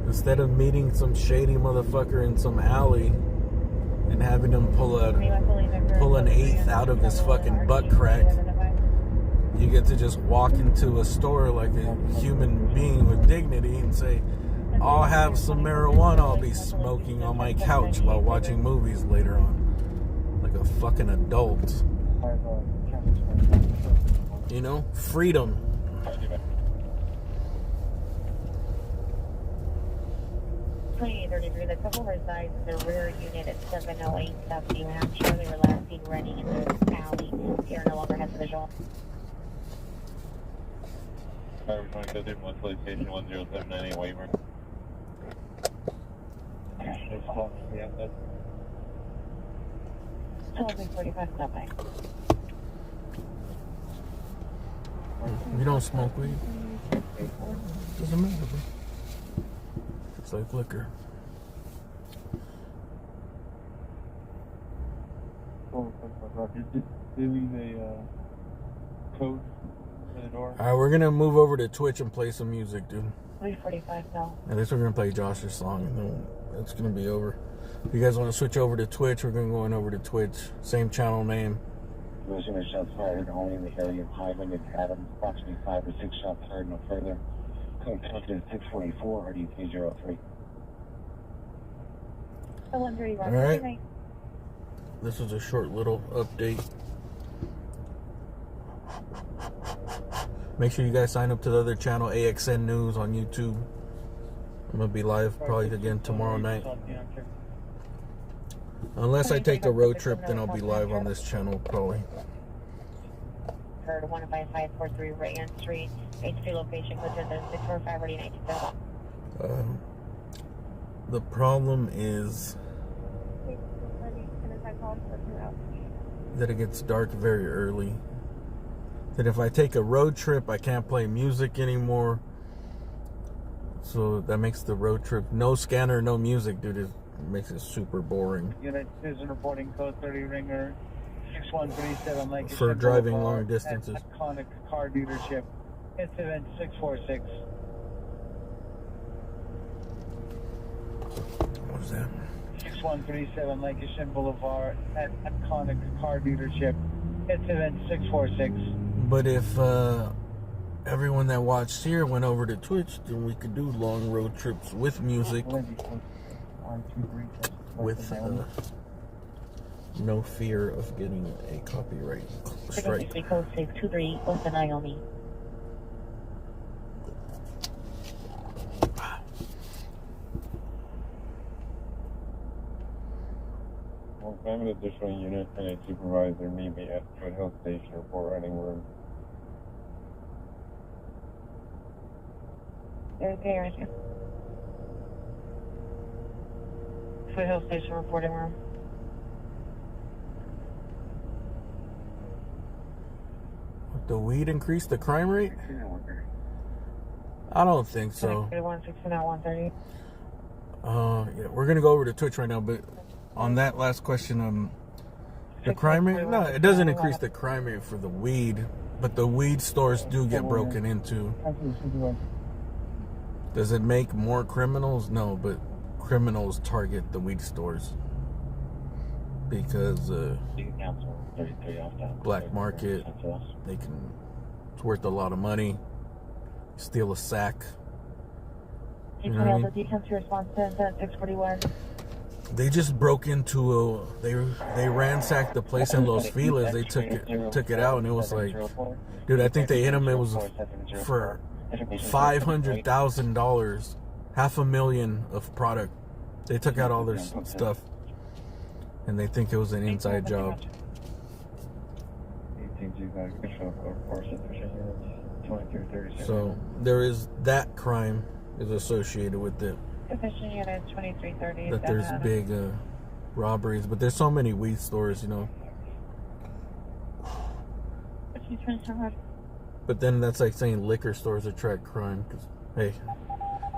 Instead of meeting some shady motherfucker in some alley and having him pull an eighth out of his fucking butt crack, you get to just walk into a store like a human being with dignity and say, I'll have some marijuana I'll be smoking on my couch while watching movies later on. Like a fucking adult. You know? Freedom. 2833, the couple resides in the rear unit at 708 South New Hampshire. They were last seen running in the alley. Here no longer has a visual. We're going to go through one police station 10798 Wayburn. Yeah, that's 12:45, stop by. You don't smoke weed? Doesn't matter, bro. It's like liquor. leaving the code for the door. Alright, we're gonna move over to Twitch and play some music, dude. 3:45 now. At least we're gonna play Josh's song and then it's gonna be over. If you guys want to switch over to Twitch, we're gonna go on over to Twitch. Same channel name. Those unit shots fired only in the area of Highland and Adams. Approximately 5 or 6 shots fired, no further. Code 644 RD 303. Alright. This is a short little update. Make sure you guys sign up to the other channel, AXN News on YouTube. I'm gonna be live probably again tomorrow night. Unless I take a road trip, then I'll be live on this channel probably. Heard 15543 Rayan Street, HP location, code 645 RD 19. The problem is that it gets dark very early. That if I take a road trip, I can't play music anymore. So that makes the road trip no scanner, no music, dude. It makes it super boring. Unit Citizen reporting code 30 Ringer 6137 Lake For driving long distances. Iconic car dealership. Incident 646. What was that? 6137 Lancashire Boulevard at Iconic Car Dealership. Incident 646. But if everyone that watched here went over to Twitch, then we could do long road trips with music, with no fear of getting a copyright strike. Code 623 West Naomi. Well, if I'm an additional unit and a supervisor meet me at Foothill Station Report Running Room Okay, right here. Foothill Station reporting room. The weed increased the crime rate? I don't think so. 160-130. Yeah, we're gonna go over to Twitch right now, but on that last question, the crime rate? No, it doesn't increase the crime rate for the weed, but the weed stores do get broken into. Does it make more criminals? No, but criminals target the weed stores because black market, it's worth a lot of money. Steal a sack. You know what I mean? Decount to response to 641. They just broke into they ransacked the place in Los Feliz. They took it out, and it was like, dude, I think they hit him. It was for $500,000, $500,000 of product. They took out all their stuff, and they think it was an inside job. So there is that crime is associated with it. Sufficient unit 2330. That there's big robberies, but there's so many weed stores, you know. But then that's like saying liquor stores attract crime, because hey,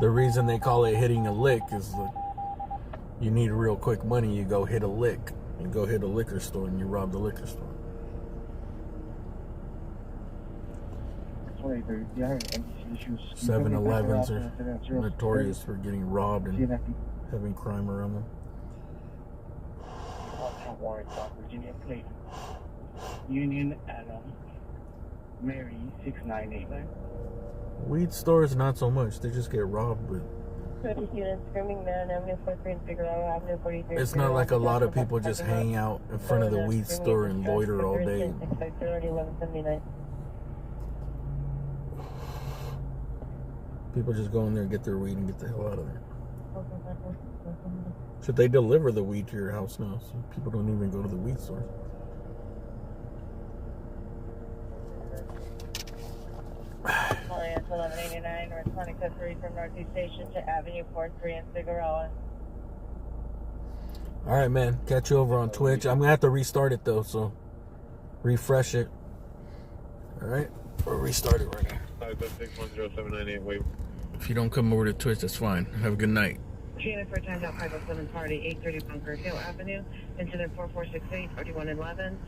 the reason they call it hitting a lick is like, you need real quick money, you go hit a lick. You go hit a liquor store and you rob the liquor store. 7-Elevens are notorious for getting robbed and having crime around them. Virginia plate. Union Adam. Mary 6989. Weed stores, not so much. They just get robbed, but it's not like a lot of people just hang out in front of the weed store and loiter all day. People just go in there and get their weed and get the hell out of there. Should they deliver the weed to your house now? So people don't even go to the weed store. It's 1189 North Monica 3 from Northeast Station to Avenue 43 in Figueroa. Alright, man. Catch you over on Twitch. I'm going to have to restart it, though, so refresh it. Alright? Or restart it right now. 556-10798, wait. If you don't come over to Twitch, that's fine. Have a good night. Jennifer times out 507 party 830 Bunker Hill Avenue. Incident 4468 4111.